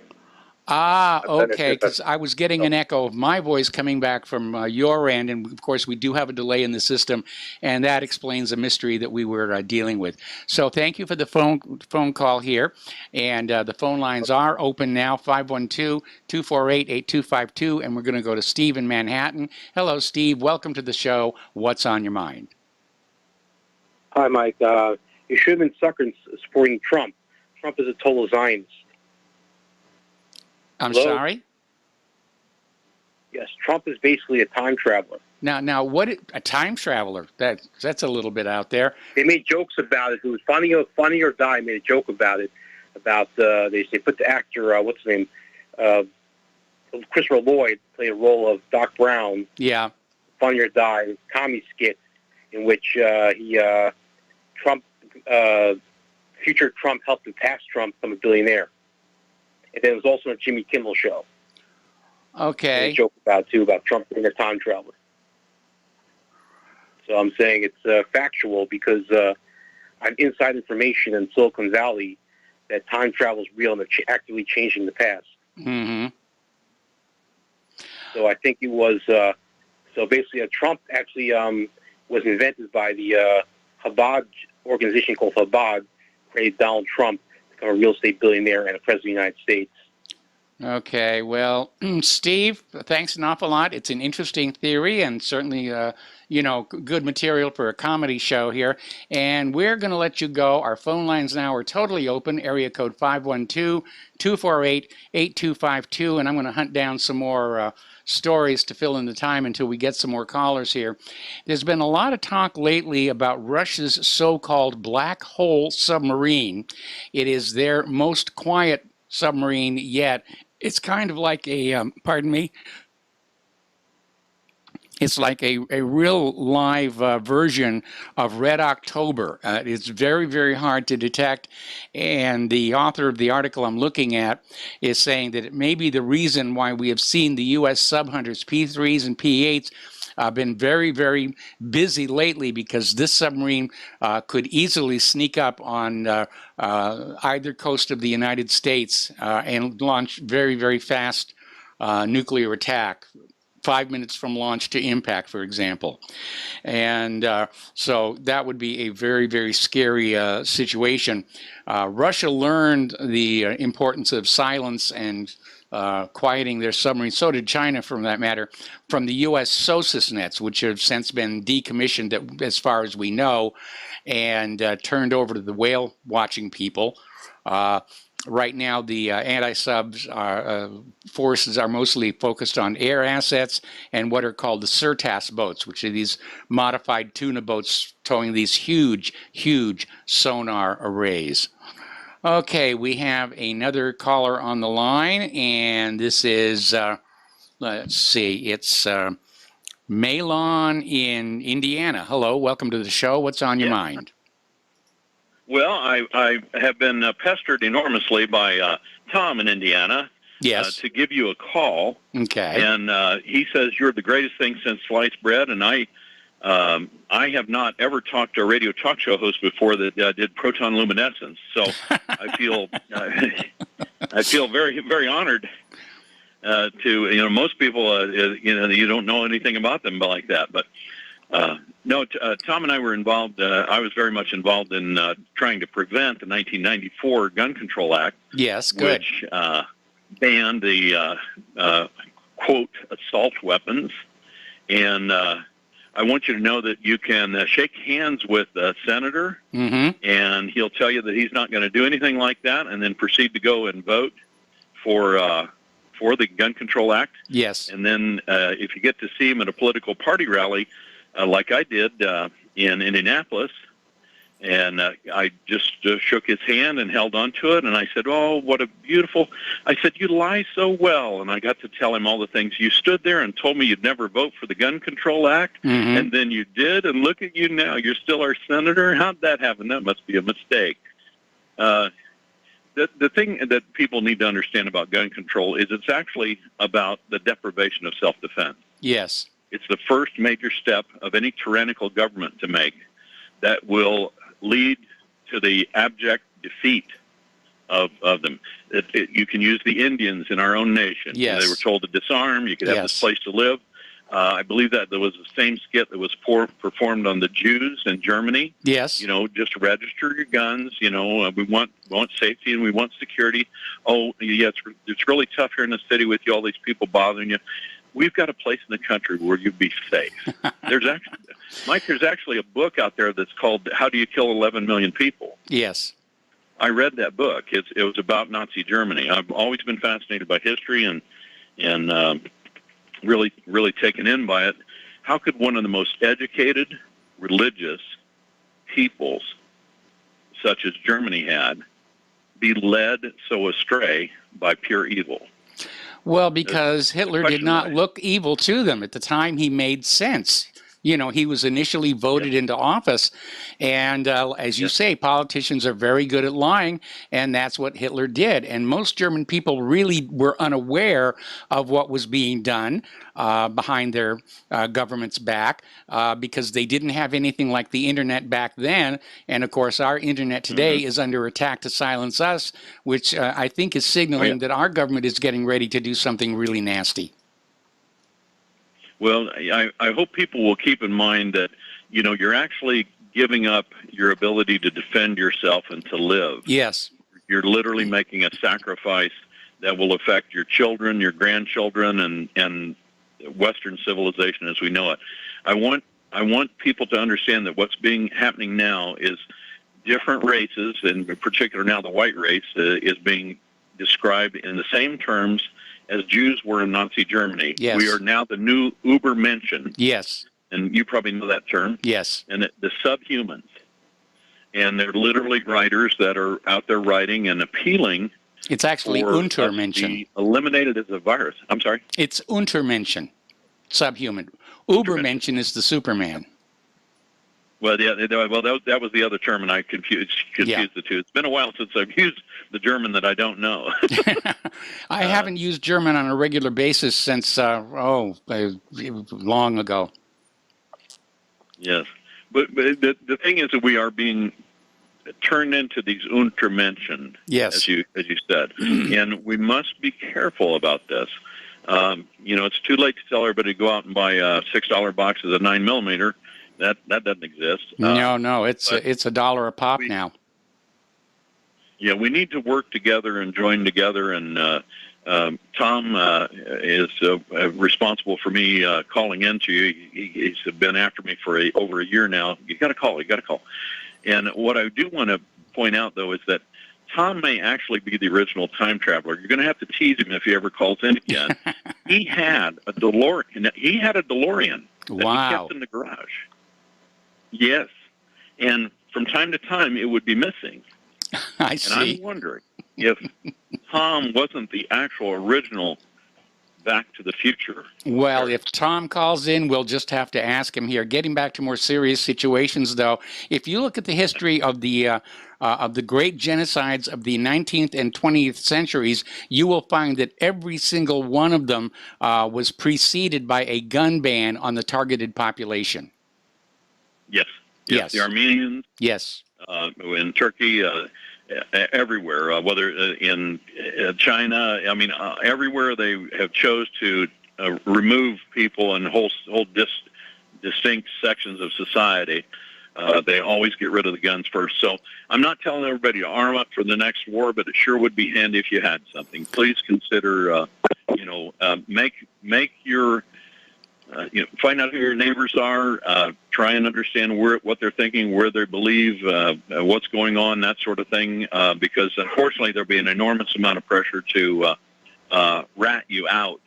Ah, okay, because I was getting an echo of my voice coming back from your end, and of course we do have a delay in the system, and that explains the mystery that we were dealing with. So thank you for the phone call here, and the phone lines are open now, 512-248-8252, and we're going to go to Steve in Manhattan. Hello, Steve. Welcome to the show. What's on your mind? Hi, Mike. You should have been supporting Trump. Trump is a total Zionist. I'm sorry? Yes, Trump is basically a time traveler. Now, a time traveler? That's a little bit out there. They made jokes about it. It was Funny or Die made a joke about it. They put the actor, what's his name, Christopher Lloyd played a role of Doc Brown. Yeah. Funny or Die, comedy skit in which future Trump helped the past Trump become a billionaire. And then it was also a Jimmy Kimmel show. Okay. They joke about Trump being a time traveler. So I'm saying it's factual because I'm inside information in Silicon Valley that time travel is real and they're actively changing the past. Mm-hmm. So I think it was so basically Trump actually was invented by the Chabad organization called Chabad, created Donald Trump to become a real estate billionaire and a president of the United States. Okay, well, Steve, thanks an awful lot. It's an interesting theory and certainly, good material for a comedy show here. And we're going to let you go. Our phone lines now are totally open, area code 512-248-8252. And I'm going to hunt down some more stories to fill in the time until we get some more callers here. There's been a lot of talk lately about Russia's so-called black hole submarine. It is their most quiet submarine yet. It's kind of like a, it's like a real live version of Red October. It's very, very hard to detect. And the author of the article I'm looking at is saying that it may be the reason why we have seen the U.S. sub-hunters P-3s and P-8s been very, very busy lately, because this submarine could easily sneak up on either coast of the United States and launch very, very fast nuclear attack. 5 minutes from launch to impact, for example. And so that would be a very, very scary situation. Russia learned the importance of silence and quieting their submarines. So did China, for that matter, from the U.S. SOSUS nets, which have since been decommissioned, as far as we know, and turned over to the whale-watching people. Right now, the anti-subs forces are mostly focused on air assets and what are called the SIRTAS boats, which are these modified tuna boats towing these huge, huge sonar arrays. Okay, we have another caller on the line, and this is, let's see, it's Malon in Indiana. Hello, welcome to the show. What's on your mind? Well, I have been pestered enormously by Tom in Indiana to give you a call. Okay. And he says you're the greatest thing since sliced bread, and I have not ever talked to a radio talk show host before that did proton luminescence. So I feel very, very honored to, most people, you don't know anything about them like that, but no, Tom and I were involved. I was very much involved in trying to prevent the 1994 Gun Control Act. Yes, good. Which banned the, quote, assault weapons. And I want you to know that you can shake hands with a senator, and he'll tell you that he's not going to do anything like that, and then proceed to go and vote for the Gun Control Act. Yes. And then if you get to see him at a political party rally, like I did in Indianapolis, and I just shook his hand and held on to it, and I said, oh, what a beautiful... I said, you lie so well, and I got to tell him all the things. You stood there and told me you'd never vote for the Gun Control Act, and then you did, and look at you now. You're still our senator. How'd that happen? That must be a mistake. The thing that people need to understand about gun control is it's actually about the deprivation of self-defense. Yes. It's the first major step of any tyrannical government to make that will lead to the abject defeat of them. You can use the Indians in our own nation. Yes. They were told to disarm. You could have this place to live. I believe that there was the same skit that was performed on the Jews in Germany. Yes. Just register your guns. We want safety and we want security. Oh, yeah, it's really tough here in the city with all these people bothering you. We've got a place in the country where you'd be safe. There's actually a book out there that's called "How Do You Kill 11 Million People?" Yes. I read that book. It was about Nazi Germany. I've always been fascinated by history and really, really taken in by it. How could one of the most educated, religious peoples, such as Germany had, be led so astray by pure evil? Well, because Hitler did not look evil to them. At the time, he made sense. He was initially voted into office. And as you say, politicians are very good at lying, and that's what Hitler did. And most German people really were unaware of what was being done behind their government's back because they didn't have anything like the internet back then. And, of course, our internet today is under attack to silence us, which I think is signaling that our government is getting ready to do something really nasty. Well, I hope people will keep in mind that, you're actually giving up your ability to defend yourself and to live. Yes. You're literally making a sacrifice that will affect your children, your grandchildren, and Western civilization as we know it. I want people to understand that what's happening now is different races, and in particular now the white race, is being described in the same terms as Jews were in Nazi Germany. Yes. We are now the new Übermenschen. Yes. And you probably know that term. Yes. And the subhumans. And they're literally writers that are out there writing and appealing. It's actually Untermenschen. Be eliminated as a virus. I'm sorry? It's Untermenschen, subhuman. Übermenschen is the Superman. Well, that was the other term, and I confused the two. It's been a while since I've used the German that I don't know. I haven't used German on a regular basis since, long ago. Yes. But the thing is that we are being turned into these Untermenschen, yes, as you said. And we must be careful about this. It's too late to tell everybody to go out and buy $6 boxes of 9mm. That doesn't exist. No, it's $1 a pop now. Yeah, we need to work together and join together and Tom is responsible for me calling into you. He's been after me for over a year now. You got to call. And what I do want to point out, though, is that Tom may actually be the original time traveler. You're going to have to tease him if he ever calls in again. He had a DeLorean. That he kept in the garage. Yes. And from time to time, it would be missing. I see. And I'm wondering if Tom wasn't the actual original Back to the Future. Well, if Tom calls in, we'll just have to ask him here. Getting back to more serious situations, though, if you look at the history of the great genocides of the 19th and 20th centuries, you will find that every single one of them was preceded by a gun ban on the targeted population. Yes. Yes. The Armenians. Yes. In Turkey, everywhere, whether in China, I mean, everywhere they have chose to remove people and whole distinct sections of society. They always get rid of the guns first. So I'm not telling everybody to arm up for the next war, but it sure would be handy if you had something. Please consider, make your, find out who your neighbors are, try and understand what they're thinking, where they believe, what's going on, that sort of thing, because unfortunately there'll be an enormous amount of pressure to rat you out.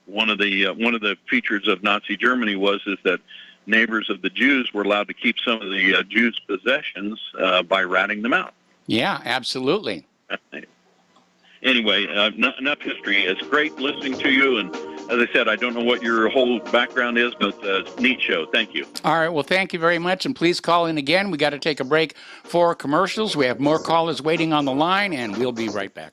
One of the features of Nazi Germany is that neighbors of the Jews were allowed to keep some of the Jews' possessions by ratting them out. Yeah, absolutely. Anyway, enough history. It's great listening to you, and as I said, I don't know what your whole background is, but neat show. Thank you. All right, well, thank you very much, and please call in again. We got to take a break for commercials. We have more callers waiting on the line, and we'll be right back.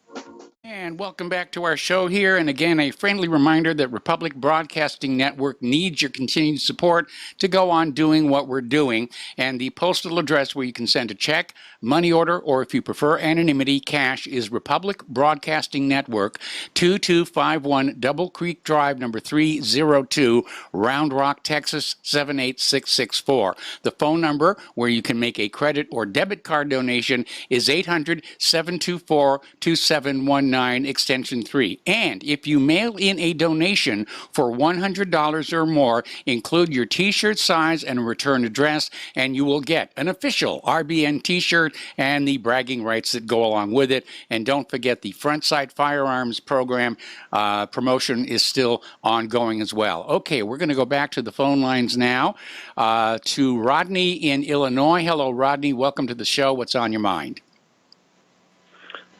And welcome back to our show here. And again, a friendly reminder that Republic Broadcasting Network needs your continued support to go on doing what we're doing. And the postal address where you can send a check, money order, or if you prefer anonymity, cash, is Republic Broadcasting Network, 2251 Double Creek Drive, number 302, Round Rock, Texas, 78664. The phone number where you can make a credit or debit card donation is 800-724-2719. Extension 3. And if you mail in a donation for $100 or more, include your t-shirt size and return address, and you will get an official RBN t-shirt and the bragging rights that go along with it. And don't forget the Front Sight Firearms program promotion is still ongoing as well. Okay, we're going to go back to the phone lines now to Rodney in Illinois. Hello, Rodney. Welcome to the show. What's on your mind?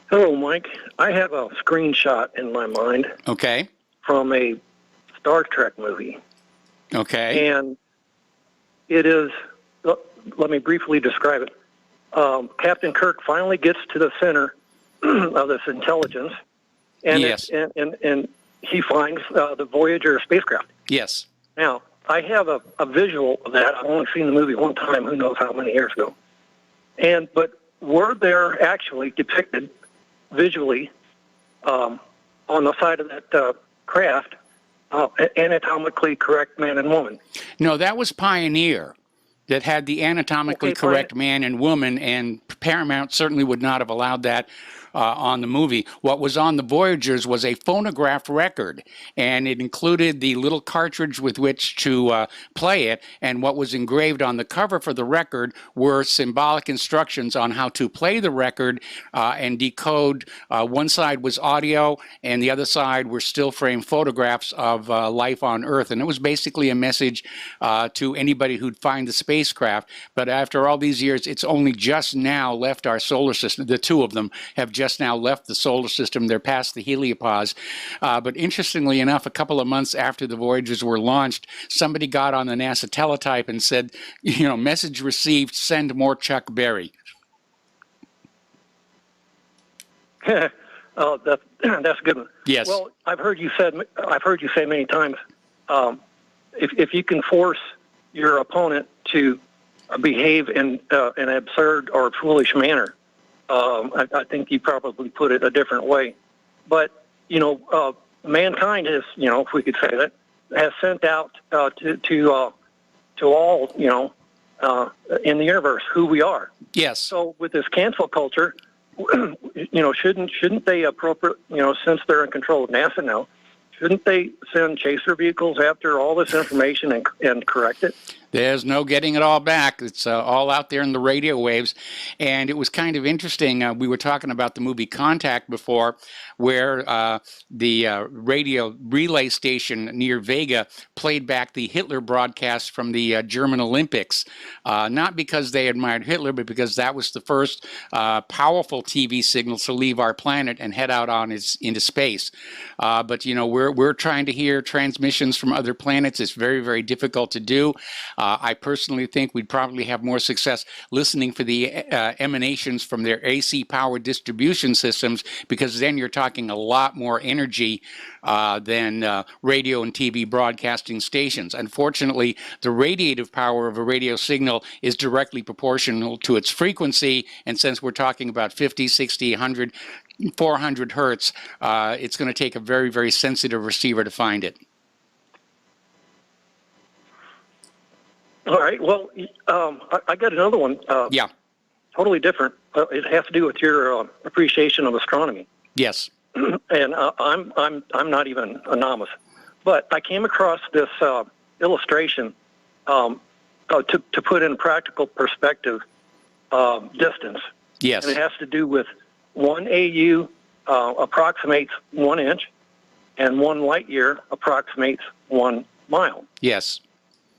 Hello, Mike. I have a screenshot in my mind. Okay. From a Star Trek movie. Okay. And it is, let me briefly describe it. Captain Kirk finally gets to the center of this intelligence, and yes. and he finds the Voyager spacecraft. Yes. Now, I have a visual of that. I've only seen the movie one time, who knows how many years ago. But were there actually depicted visually on the side of that craft anatomically correct man and woman? No, that was Pioneer that had the anatomically correct man and woman, and Paramount certainly would not have allowed that on the movie. What was on the Voyagers was a phonograph record, and it included the little cartridge with which to play it, and what was engraved on the cover for the record were symbolic instructions on how to play the record and decode. One side was audio, and the other side were still frame photographs of life on Earth, and it was basically a message to anybody who'd find the spacecraft. But after all these years, it's only just now left our solar system. The two of them have just now left the solar system. They're past the heliopause. But interestingly enough, a couple of months after the Voyagers were launched, somebody got on the NASA teletype and said, message received, send more Chuck Berry. Oh, that's a good one. Yes. Well, I've heard you say many times, if you can force your opponent to behave in an absurd or foolish manner, I think you probably put it a different way. But, mankind has, if we could say that, has sent out to all, in the universe who we are. Yes. So with this cancel culture, shouldn't they since they're in control of NASA now, shouldn't they send chaser vehicles after all this information and correct it? There's no getting it all back. It's all out there in the radio waves. And it was kind of interesting. We were talking about the movie Contact before, where the radio relay station near Vega played back the Hitler broadcast from the German Olympics. Not because they admired Hitler, but because that was the first powerful TV signal to leave our planet and head out into space. But, we're trying to hear transmissions from other planets. It's very, very difficult to do. I personally think we'd probably have more success listening for the emanations from their AC power distribution systems, because then you're talking a lot more energy than radio and TV broadcasting stations. Unfortunately, the radiative power of a radio signal is directly proportional to its frequency, and since we're talking about 50, 60, 100, 400 hertz, it's going to take a very, very sensitive receiver to find it. All right. Well, I got another one. Yeah. Totally different. It has to do with your appreciation of astronomy. Yes. And I'm not even a novice, but I came across this illustration to put in practical perspective distance. Yes. And it has to do with 1 AU approximates 1 inch, and 1 light year approximates 1 mile. Yes.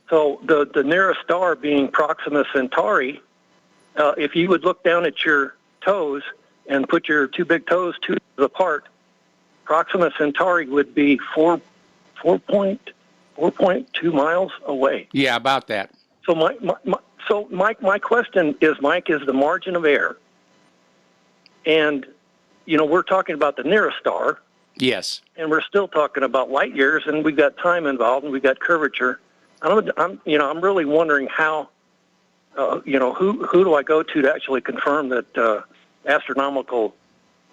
So the nearest star being Proxima Centauri, if you would look down at your toes and put your 2 big toes 2 inches apart, Proxima Centauri would be 4.2 miles away. Yeah, about that. So my question is, Mike, is the margin of error, and we're talking about the nearest star. Yes. And we're still talking about light years, and we've got time involved, and we've got curvature. I'm really wondering how, who do I go to actually confirm that astronomical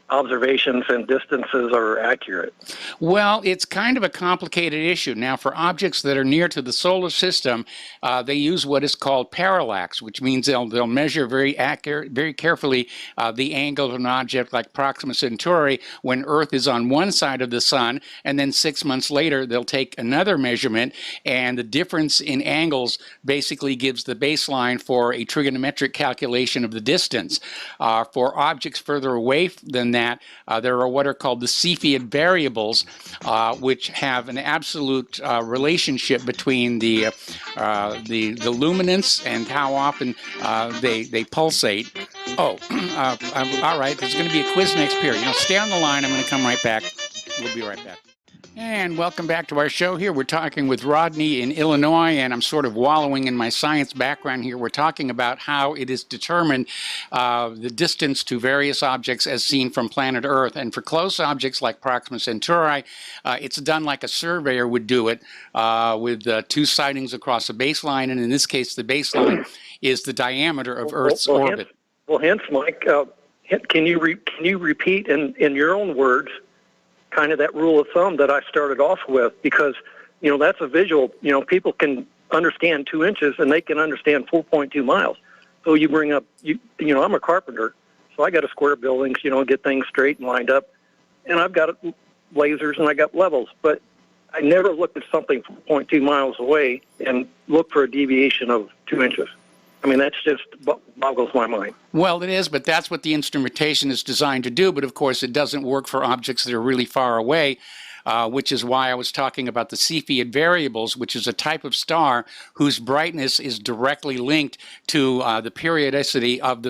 observations and distances are accurate? Well, it's kind of a complicated issue. Now, for objects that are near to the solar system, they use what is called parallax, which means they'll measure very carefully the angle of an object like Proxima Centauri when Earth is on one side of the sun, and then 6 months later they'll take another measurement, and the difference in angles basically gives the baseline for a trigonometric calculation of the distance. For objects further away than that, there are what are called the Cepheid variables, which have an absolute relationship between the luminance and how often they pulsate. Oh, all right. There's going to be a quiz next period. Stay on the line. I'm going to come right back. We'll be right back. And welcome back to our show here. We're talking with Rodney in Illinois, and I'm sort of wallowing in my science background here. We're talking about how it is determined the distance to various objects as seen from planet Earth. And for close objects like Proxima Centauri, it's done like a surveyor would do it with 2 sightings across a baseline. And in this case, the baseline is the diameter of Earth's orbit. Hence, Mike, can you repeat in your own words kind of that rule of thumb that I started off with? Because, that's a visual, people can understand 2 inches and they can understand 4.2 miles. So you bring up, I'm a carpenter, so I got to square buildings, get things straight and lined up. And I've got lasers and I got levels, but I never looked at something 4.2 miles away and looked for a deviation of 2 inches. I mean, that's just boggles my mind. Well, it is, but that's what the instrumentation is designed to do. But of course, it doesn't work for objects that are really far away, which is why I was talking about the Cepheid variables, which is a type of star whose brightness is directly linked to the periodicity of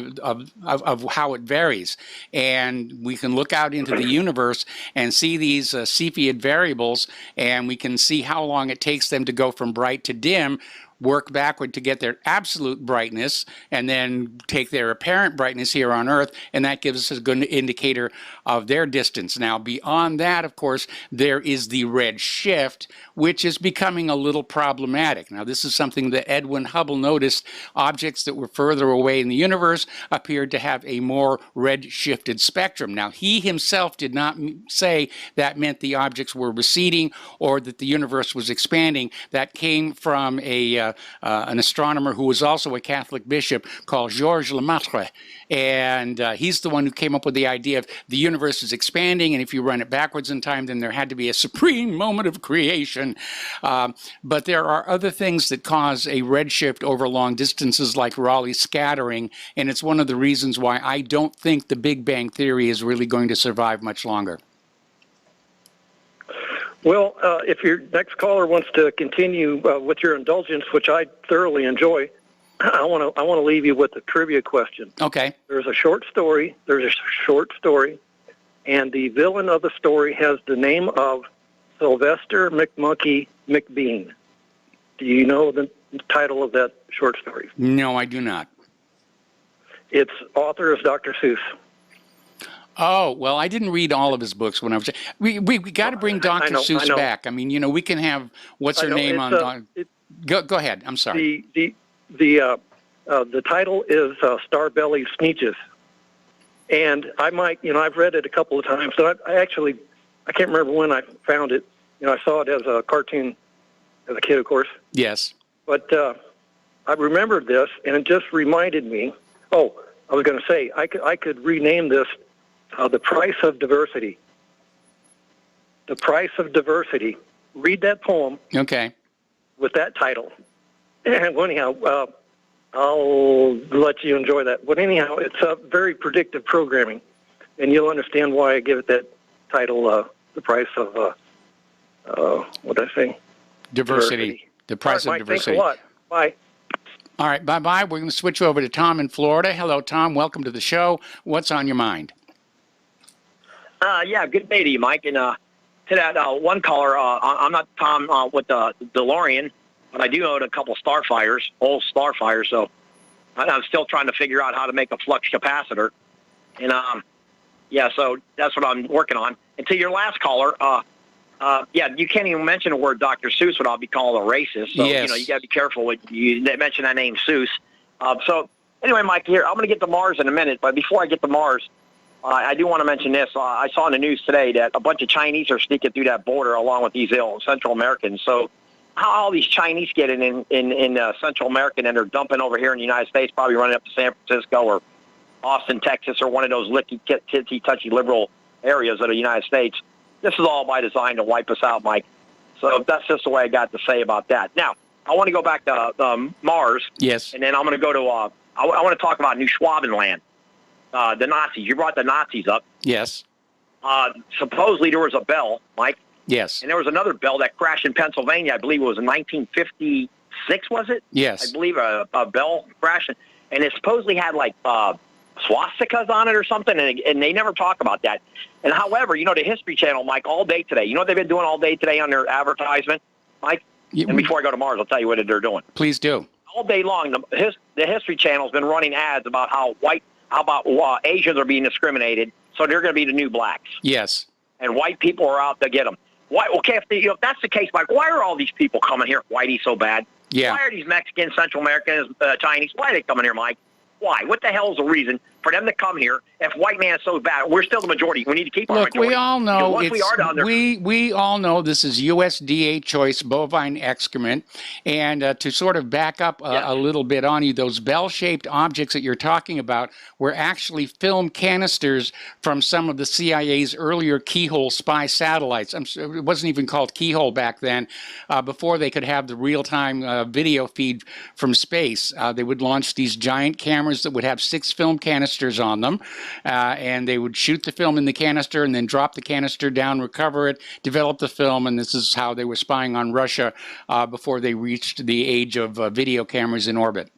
how it varies. And we can look out into the universe and see these Cepheid variables, and we can see how long it takes them to go from bright to dim, work backward to get their absolute brightness, and then take their apparent brightness here on Earth, and that gives us a good indicator of their distance. Now, beyond that, of course, there is the red shift, which is becoming a little problematic. Now, this is something that Edwin Hubble noticed. Objects that were further away in the universe appeared to have a more red-shifted spectrum. Now, he himself did not say that meant the objects were receding or that the universe was expanding. That came from a an astronomer who was also a Catholic bishop called Georges Lemaitre. And he's the one who came up with the idea of the universe is expanding, and if you run it backwards in time, then there had to be a supreme moment of creation. But there are other things that cause a redshift over long distances, like Rayleigh scattering, and it's one of the reasons why I don't think the Big Bang Theory is really going to survive much longer. Well, if your next caller wants to continue with your indulgence, which I thoroughly enjoy, I want to leave you with a trivia question. Okay. There's a short story, and the villain of the story has the name of Sylvester McMonkey McBean. Do you know the title of that short story? No, I do not. Its author is Dr. Seuss. Oh, well, I didn't read all of his books when I was... We got to bring Dr. Seuss back. I mean, you know, we can have... What's her name on... Go ahead. I'm sorry. The title is Starbelly Sneetches. And I might, you know, I've read it a couple of times. So I can't remember when I found it. You know, I saw it as a cartoon as a kid, of course. Yes. But I remembered this, and it just reminded me. Oh, I was going to say, I could rename this The Price of Diversity. The Price of Diversity. Read that poem. Okay. With that title. And anyhow, I'll let you enjoy that. But anyhow, it's very predictive programming, and you'll understand why I give it that title, The Price of, what did I say? Diversity. The Price of Diversity. Thanks a lot. Bye. All right, bye-bye. We're going to switch over to Tom in Florida. Hello, Tom. Welcome to the show. What's on your mind? Yeah, good day to you, Mike. And to that one caller, I'm not Tom with the DeLorean, but I do own a couple Starfires, old Starfires, so I'm still trying to figure out how to make a flux capacitor. And, yeah, so that's what I'm working on. And to your last caller, yeah, you can't even mention the word Dr. Seuss without be called a racist. So, yes. You know, you got to be careful when you mention that name, Seuss. So, anyway, Mike, here, I'm going to get to Mars in a minute, but before I get to Mars, I do want to mention this. I saw in the news today that a bunch of Chinese are sneaking through that border along with these Central Americans. So, how all these Chinese get in Central America and they're dumping over here in the United States, probably running up to San Francisco or Austin, Texas, or one of those licky, titsy, touchy liberal areas of the United States. This is all by design to wipe us out, Mike. So that's just the way I got to say about that. Now, I want to go back to Mars. Yes. And then I'm going to go to, I want to talk about New Schwabenland, the Nazis. You brought the Nazis up. Yes. Supposedly there was a bell, Mike. Yes. And there was another bell that crashed in Pennsylvania. I believe it was in 1956, was it? Yes. I believe a bell crashed. And it supposedly had, like, swastikas on it or something, and they never talk about that. And however, you know, the History Channel, Mike, all day today, you know what they've been doing all day today on their advertisement, Mike? And before I go to Mars, I'll tell you what they're doing. Please do. All day long, the History Channel's been running ads about how Asians are being discriminated, so they're going to be the new blacks. Yes. And white people are out to get them. Why? Okay, if that's the case, Mike, why are all these people coming here, whitey, so bad? Yeah. Why are these Mexicans, Central Americans, Chinese, why are they coming here, Mike? Why? What the hell is the reason for them to come here if white man is so bad? We're still the majority. We need to keep our majority. Look, we all know we all know this is USDA choice bovine excrement, and to sort of back up a little bit on you, those bell-shaped objects that you're talking about were actually film canisters from some of the CIA's earlier keyhole spy satellites. It wasn't even called keyhole back then. Before they could have the real-time video feed from space, they would launch these giant cameras that would have 6 film canisters on them, and they would shoot the film in the canister and then drop the canister down, recover it, develop the film, and this is how they were spying on Russia before they reached the age of video cameras in orbit.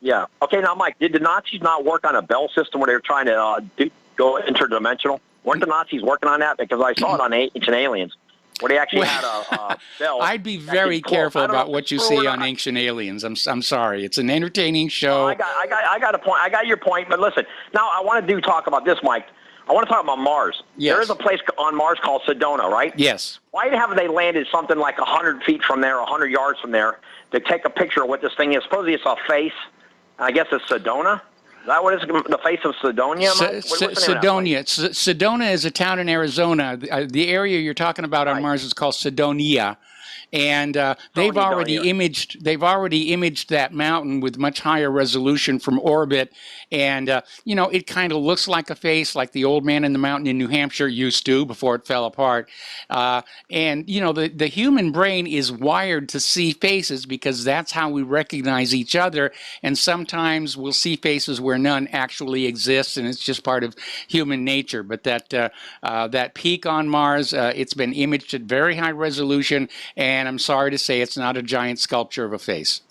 Yeah. Okay, now, Mike, did the Nazis not work on a bell system where they were trying to go interdimensional? Weren't the Nazis working on that? Because I saw it on Ancient Aliens, where they actually had a bell. I'd be very careful about what you see on Ancient Aliens. I'm sorry. It's an entertaining show. I got a point. I got your point. But listen, now I want to talk about this, Mike. I want to talk about Mars. Yes. There is a place on Mars called Sedona, right? Yes. Why haven't they landed something like 100 feet from there, 100 yards from there, to take a picture of what this thing is? Supposedly it's a face. I guess it's Sedona. Is that what it's the face of Sedonia? Sedonia. Sedona is a town in Arizona. The area you're talking about on Mars is called Sedonia. and they've already imaged that mountain with much higher resolution from orbit, and you know, it kind of looks like a face, like the old man in the mountain in New Hampshire used to before it fell apart. And you know, the human brain is wired to see faces because that's how we recognize each other, and sometimes we'll see faces where none actually exists, and it's just part of human nature. But that peak on Mars, it's been imaged at very high resolution, and I'm sorry to say it's not a giant sculpture of a face.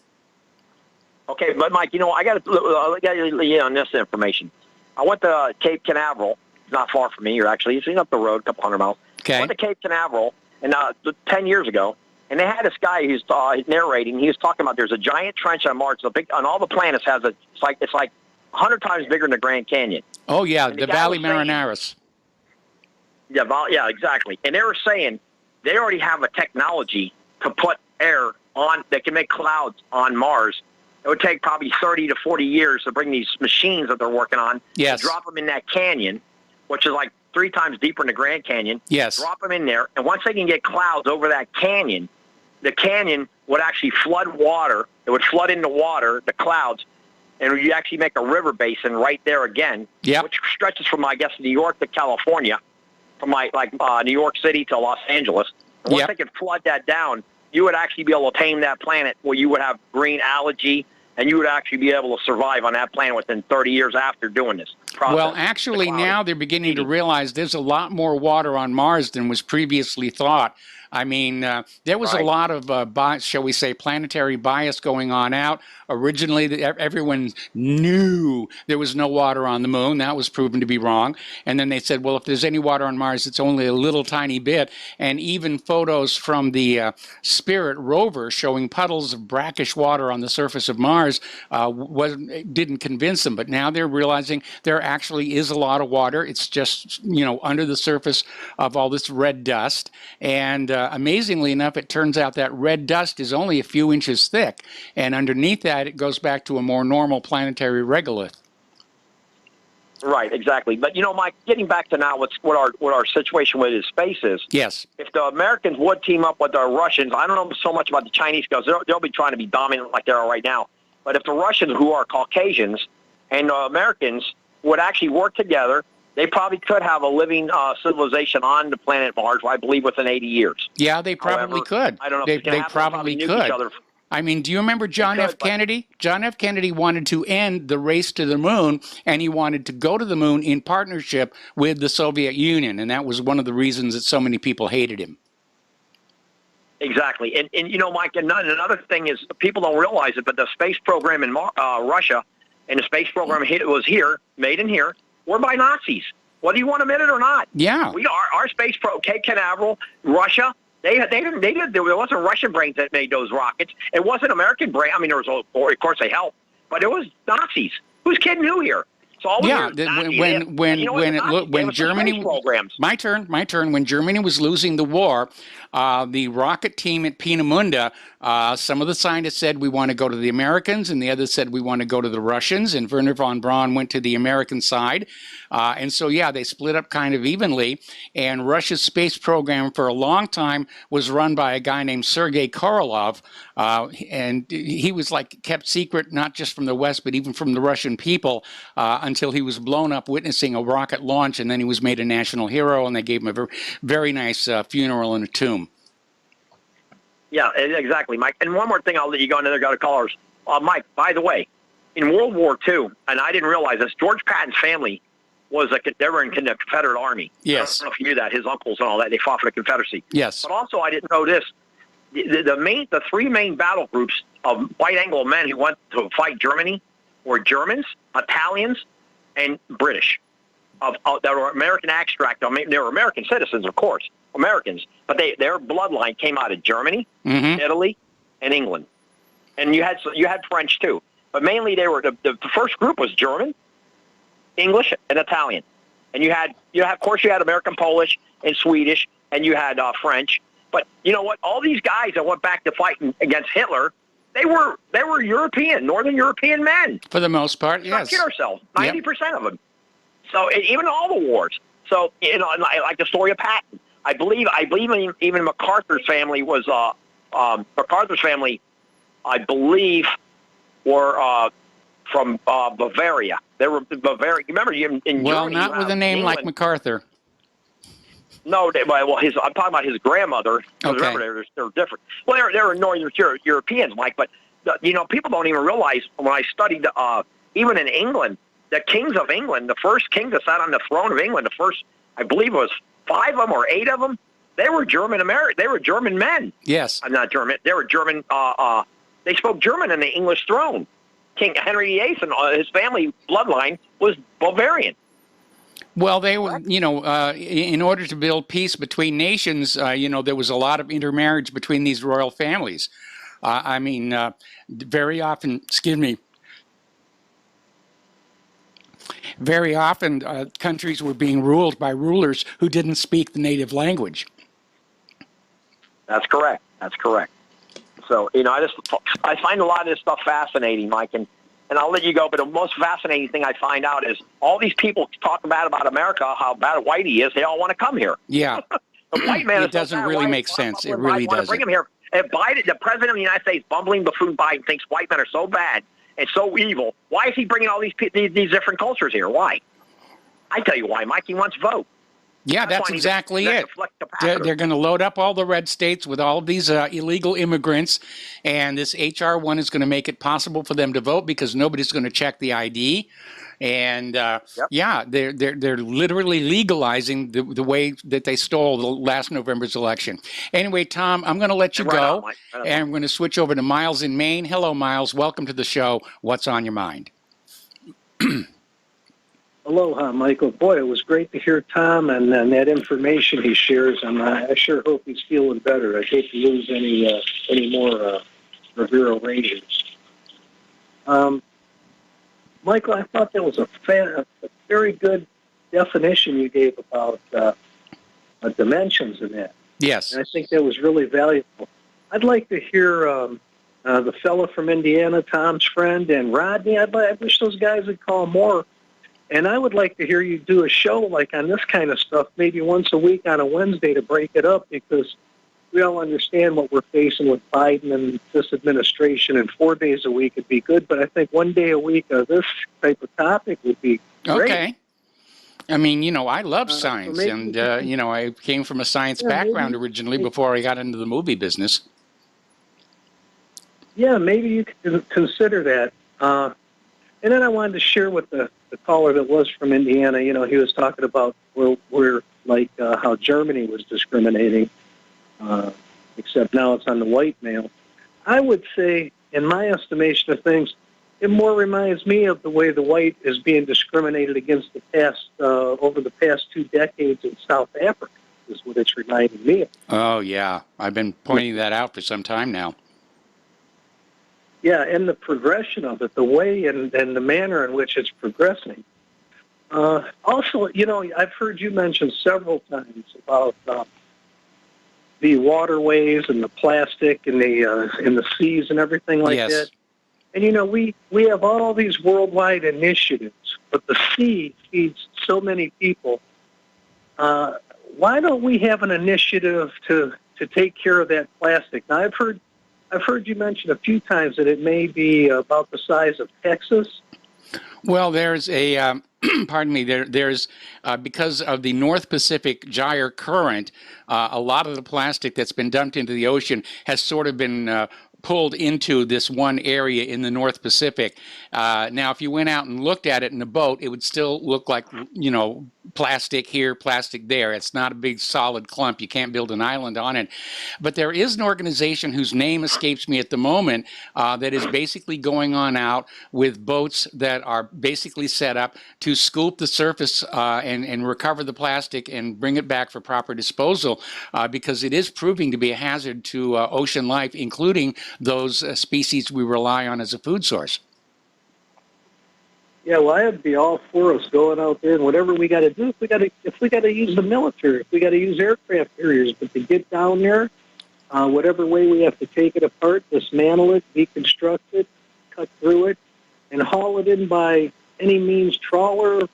Okay, but Mike, you know, I got to let you on this information. I went to Cape Canaveral, not far from me. You're actually, it's up the road, a couple hundred miles. Okay. I went to Cape Canaveral, and 10 years ago, and they had this guy who's narrating. He was talking about there's a giant trench on Mars. On all the planets has it's like 100 times bigger than the Grand Canyon. Oh yeah, the Valley saying, Marinaris. Yeah, exactly. And they were saying they already have a technology to put air on that can make clouds on Mars. It would take probably 30 to 40 years to bring these machines that they're working on, yes, to drop them in that canyon, which is like 3 times deeper than the Grand Canyon. Yes. Drop them in there, and once they can get clouds over that canyon, the canyon would actually flood water. It would flood into water, the clouds, and you actually make a river basin right there again, yep, which stretches from, I guess, New York to California, from New York City to Los Angeles. And once yep, they could flood that down, you would actually be able to tame that planet where you would have green algae, and you would actually be able to survive on that planet within 30 years after doing this process. Well, actually, now they're beginning to realize there's a lot more water on Mars than was previously thought. I mean, there was a lot of, shall we say, planetary bias going on out. Originally, everyone knew there was no water on the moon. That was proven to be wrong. And then they said, well, if there's any water on Mars, it's only a little tiny bit. And even photos from the Spirit rover showing puddles of brackish water on the surface of Mars didn't convince them. But now they're realizing there actually is a lot of water. It's just, you know, under the surface of all this red dust. And amazingly enough, it turns out that red dust is only a few inches thick. And underneath that, it goes back to a more normal planetary regolith. Right, exactly. But, you know, Mike, getting back to now what our situation with space is. Yes. If the Americans would team up with the Russians, I don't know so much about the Chinese because they'll be trying to be dominant like they are right now. But if the Russians, who are Caucasians, and the Americans would actually work together, they probably could have a living civilization on the planet Mars, I believe, within 80 years. Yeah, they probably could. I don't know if they probably could. I mean, do you remember John F. Kennedy? John F. Kennedy wanted to end the race to the moon, and he wanted to go to the moon in partnership with the Soviet Union, and that was one of the reasons that so many people hated him. Exactly. And you know, Mike, another thing is people don't realize it, but the space program in Russia and the space program was here, made in here, were by Nazis, whether you want to admit it or not. Yeah. We are our space Cape Canaveral, Russia. They did. There wasn't Russian brains that made those rockets. It wasn't American brain. I mean, there was, of course, they helped, but it was Nazis. Who's kidding who here? So all when Germany, my turn. When Germany was losing the war, the rocket team at Peenemünde, some of the scientists said we want to go to the Americans, and the others said we want to go to the Russians. And Wernher von Braun went to the American side, and so yeah, they split up kind of evenly. And Russia's space program for a long time was run by a guy named Sergei Korolev, and he was kept secret not just from the West but even from the Russian people until he was blown up witnessing a rocket launch, and then he was made a national hero, and they gave him a very nice funeral and a tomb. Yeah, exactly, Mike. And one more thing, I'll let you go, and then I got callers. Mike, by the way, in World War II, and I didn't realize this, George Patton's family they were in the Confederate Army. Yes. I don't know if you knew that. His uncles and all that, they fought for the Confederacy. Yes. But also, I didn't know this. The 3 main battle groups of white-Anglo men who went to fight Germany were Germans, Italians, and British. That were American extract. I mean, they were American citizens, of course, Americans, but their bloodline came out of Germany, Italy, and England, and you had French too, but mainly they were the first group was German, English, and Italian, and you had of course you had American, Polish, and Swedish, and you had French. But you know what? All these guys that went back to fighting against Hitler, they were European, Northern European men for the most part. Let's not kid ourselves. 90% of them. So even all the wars. So I like the story of Patton. I believe even MacArthur's family was MacArthur's family, I believe, were from Bavaria. They were Bavaria. Remember, in Well, Germany, not with a name like MacArthur. No, well, I'm talking about his grandmother. Okay. Remember, they're different. Well, they're Northern Europeans, Mike. But people don't even realize when I studied, even in England, the kings of England, the first king that sat on the throne of England, the first, I believe, it was 5 of them or 8 of them. They were German American. They were German men. Yes. I'm not German. They were German. They spoke German in the English throne. King Henry VIII and his family bloodline was Bavarian. Well, they were, in order to build peace between nations, there was a lot of intermarriage between these royal families. Very often, countries were being ruled by rulers who didn't speak the native language. That's correct. So, I find a lot of this stuff fascinating, Mike, and I'll let you go, but the most fascinating thing I find out is all these people talk bad about America, how bad white he is, they all want to come here. Yeah. The white man it doesn't really make sense. It really doesn't. Bring him here. If Biden, the president of the United States, bumbling buffoon Biden, thinks white men are so bad and so evil, why is he bringing all these different cultures here? Why? I tell you why, Mike. He wants vote. Yeah, that's exactly it. They're going to load up all the red states with all of these illegal immigrants, and this H.R. 1 is going to make it possible for them to vote because nobody's going to check the ID. And, they're literally legalizing the way that they stole the last November's election. Anyway, Tom, I'm going to let you go, and I'm going to switch over to Miles in Maine. Hello, Miles. Welcome to the show. What's on your mind? Aloha, Michael. Boy, it was great to hear Tom and that information he shares. And I sure hope he's feeling better. I hate to lose any more Rivero Rangers. Michael, I thought that was a very good definition you gave about dimensions in that. Yes. And I think that was really valuable. I'd like to hear the fellow from Indiana, Tom's friend, and Rodney. I wish those guys would call more. And I would like to hear you do a show like on this kind of stuff, maybe once a week on a Wednesday to break it up, because we all understand what we're facing with Biden and this administration, and 4 days a week would be good. But I think 1 day a week of this type of topic would be great. Okay. I love science, and, I came from a science background originally before I got into the movie business. Yeah, maybe you could consider that. And then I wanted to share with the caller that was from Indiana, he was talking about how Germany was discriminating, except now it's on the white male. I would say, in my estimation of things, it more reminds me of the way the white is being discriminated against over the past 2 decades in South Africa, is what it's reminding me of. Oh, yeah. I've been pointing that out for some time now. Yeah, and the progression of it, the way and the manner in which it's progressing. Also, I've heard you mention several times about the waterways and the plastic and in the seas and everything like that. And, we have all these worldwide initiatives, but the sea feeds so many people. Why don't we have an initiative to take care of that plastic? Now, I've heard you mention a few times that it may be about the size of Texas. Well, there's a, there's because of the North Pacific gyre current, a lot of the plastic that's been dumped into the ocean has sort of been pulled into this one area in the North Pacific. Now, if you went out and looked at it in a boat, it would still look like, plastic here, plastic there. It's not a big solid clump. You can't build an island on it. But there is an organization whose name escapes me at the moment that is basically going on out with boats that are basically set up to scoop the surface and recover the plastic and bring it back for proper disposal because it is proving to be a hazard to ocean life, including those species we rely on as a food source. Yeah, well, I'd be all for us going out there and whatever we got to do. If we got to use the military, if we got to use aircraft carriers, but to get down there, whatever way we have to take it apart, dismantle it, deconstruct it, cut through it, and haul it in by any means trawler,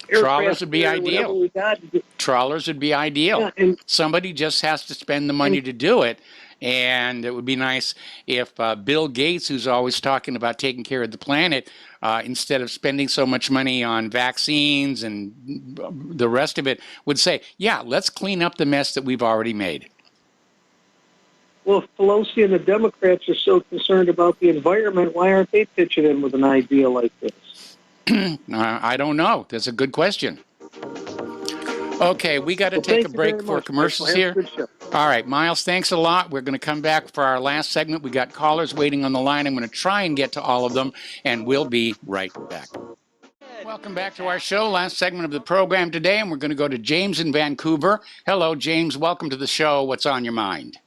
Trawlers would be carrier, whatever ideal. we got. Trawlers would be ideal. Yeah, and Somebody just has to spend the money to do it. And it would be nice if Bill Gates, who's always talking about taking care of the planet, instead of spending so much money on vaccines and the rest of it, would say, yeah, let's clean up the mess that we've already made. well, if Pelosi and the Democrats are so concerned about the environment, why aren't they pitching in with an idea like this? I don't know. That's a good question. Okay, we got to Well, take a thank you break very for much. commercials Have a here. good show. All right, Miles, thanks a lot. We're going to come back for our last segment. We got callers waiting on the line. I'm going to try and get to all of them, and we'll be right back. Welcome back to our show, last segment of the program today, and we're going to go to James in Vancouver. Hello, James. Welcome to the show. What's on your mind?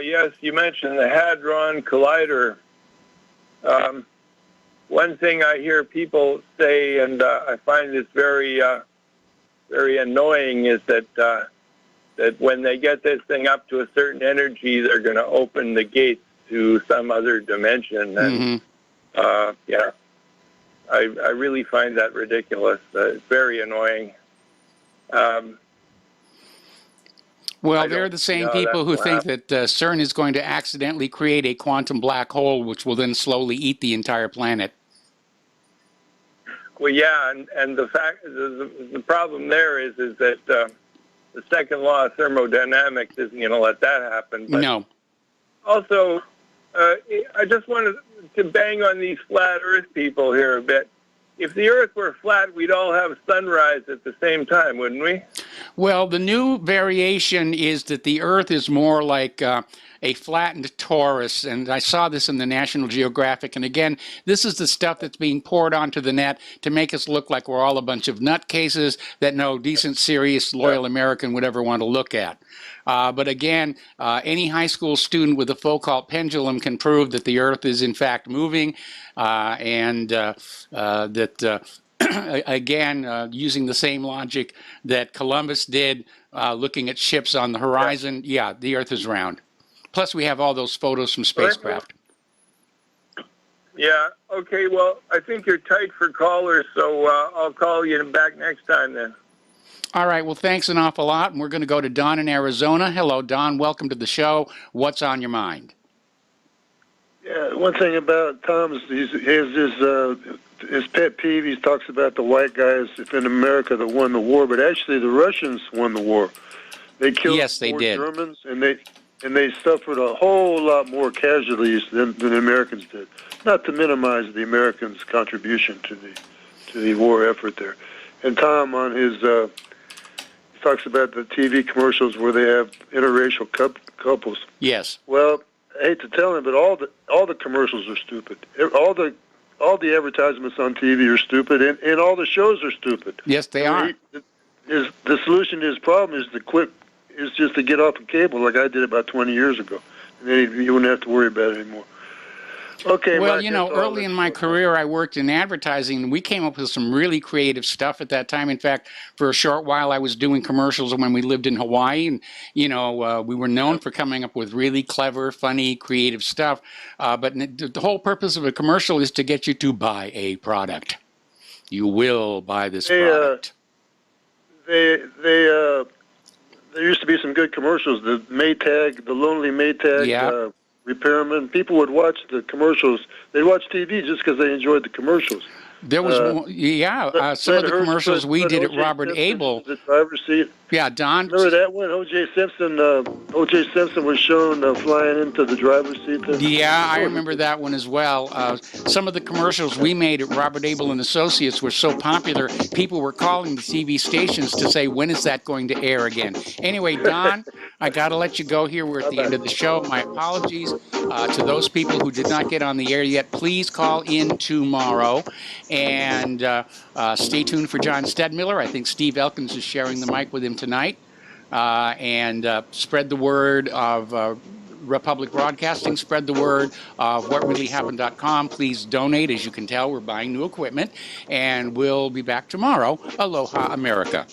Yes, you mentioned the Hadron Collider. One thing I hear people say, and I find this very annoying, is that that when they get this thing up to a certain energy, they're going to open the gates to some other dimension. And yeah, I really find that ridiculous. It's very annoying. Well, they're the same people who think that CERN is going to accidentally create a quantum black hole, which will then slowly eat the entire planet. Well, yeah, and the fact, the problem there is that the second law of thermodynamics isn't going to let that happen. But No. also, I just wanted to bang on these flat Earth people here a bit. If the Earth were flat, we'd all have sunrise at the same time, wouldn't we? Well, the new variation is that the Earth is more like a flattened torus, and I saw this in the National Geographic. And again, this is the stuff that's being poured onto the net to make us look like we're all a bunch of nutcases that no decent, serious, loyal American would ever want to look at. But again, any high school student with a Foucault pendulum can prove that the Earth is in fact moving, and that again, using the same logic that Columbus did, looking at ships on the horizon, yeah, the Earth is round. Plus, we have all those photos from spacecraft. Yeah, okay, well, I think you're tight for callers, so I'll call you back next time then. All right, well, thanks an awful lot. And we're going to go to Don in Arizona. Hello, Don. Welcome to the show. What's on your mind? Yeah, one thing about Tom is his pet peeve. He talks about the white guys in America that won the war, but actually the Russians won the war. They killed more Germans, and they suffered a whole lot more casualties than the Americans did. Not to minimize the Americans' contribution to the war effort there. And Tom, on his he talks about the TV commercials where they have interracial couples. Yes. Well, I hate to tell him, but all the commercials are stupid. All the advertisements on TV are stupid, and all the shows are stupid. Yes, they are. The solution to his problem is just to get off the cable, like I did about 20 years ago, and then you wouldn't have to worry about it anymore. Okay. Well, Mike, you know, early in my career, I worked in advertising, and we came up with some really creative stuff at that time. In fact, for a short while, I was doing commercials when we lived in Hawaii, and, you know, we were known for coming up with really clever, funny, creative stuff. But the whole purpose of a commercial is to get you to buy a product. You will buy this product. There used to be some good commercials. The Maytag, the Lonely Maytag, repairman. People would watch the commercials. They'd watch TV just because they enjoyed the commercials. There was, some of the commercials we did at Robert Abel. The driver's seat. Yeah, Don. Remember that one? O.J. Simpson was shown flying into the driver's seat. Yeah, I remember that one as well. Some of the commercials we made at Robert Abel and Associates were so popular, people were calling the TV stations to say, when is that going to air again? Anyway, Don, I got to let you go here. We're at the end of the show. My apologies to those people who did not get on the air yet. Please call in tomorrow. And stay tuned for John Stedmiller. I think Steve Elkins is sharing the mic with him tonight. And spread the word of Republic Broadcasting. Spread the word of whatreallyhappened.com. Please donate. As you can tell, we're buying new equipment. And we'll be back tomorrow. Aloha, America.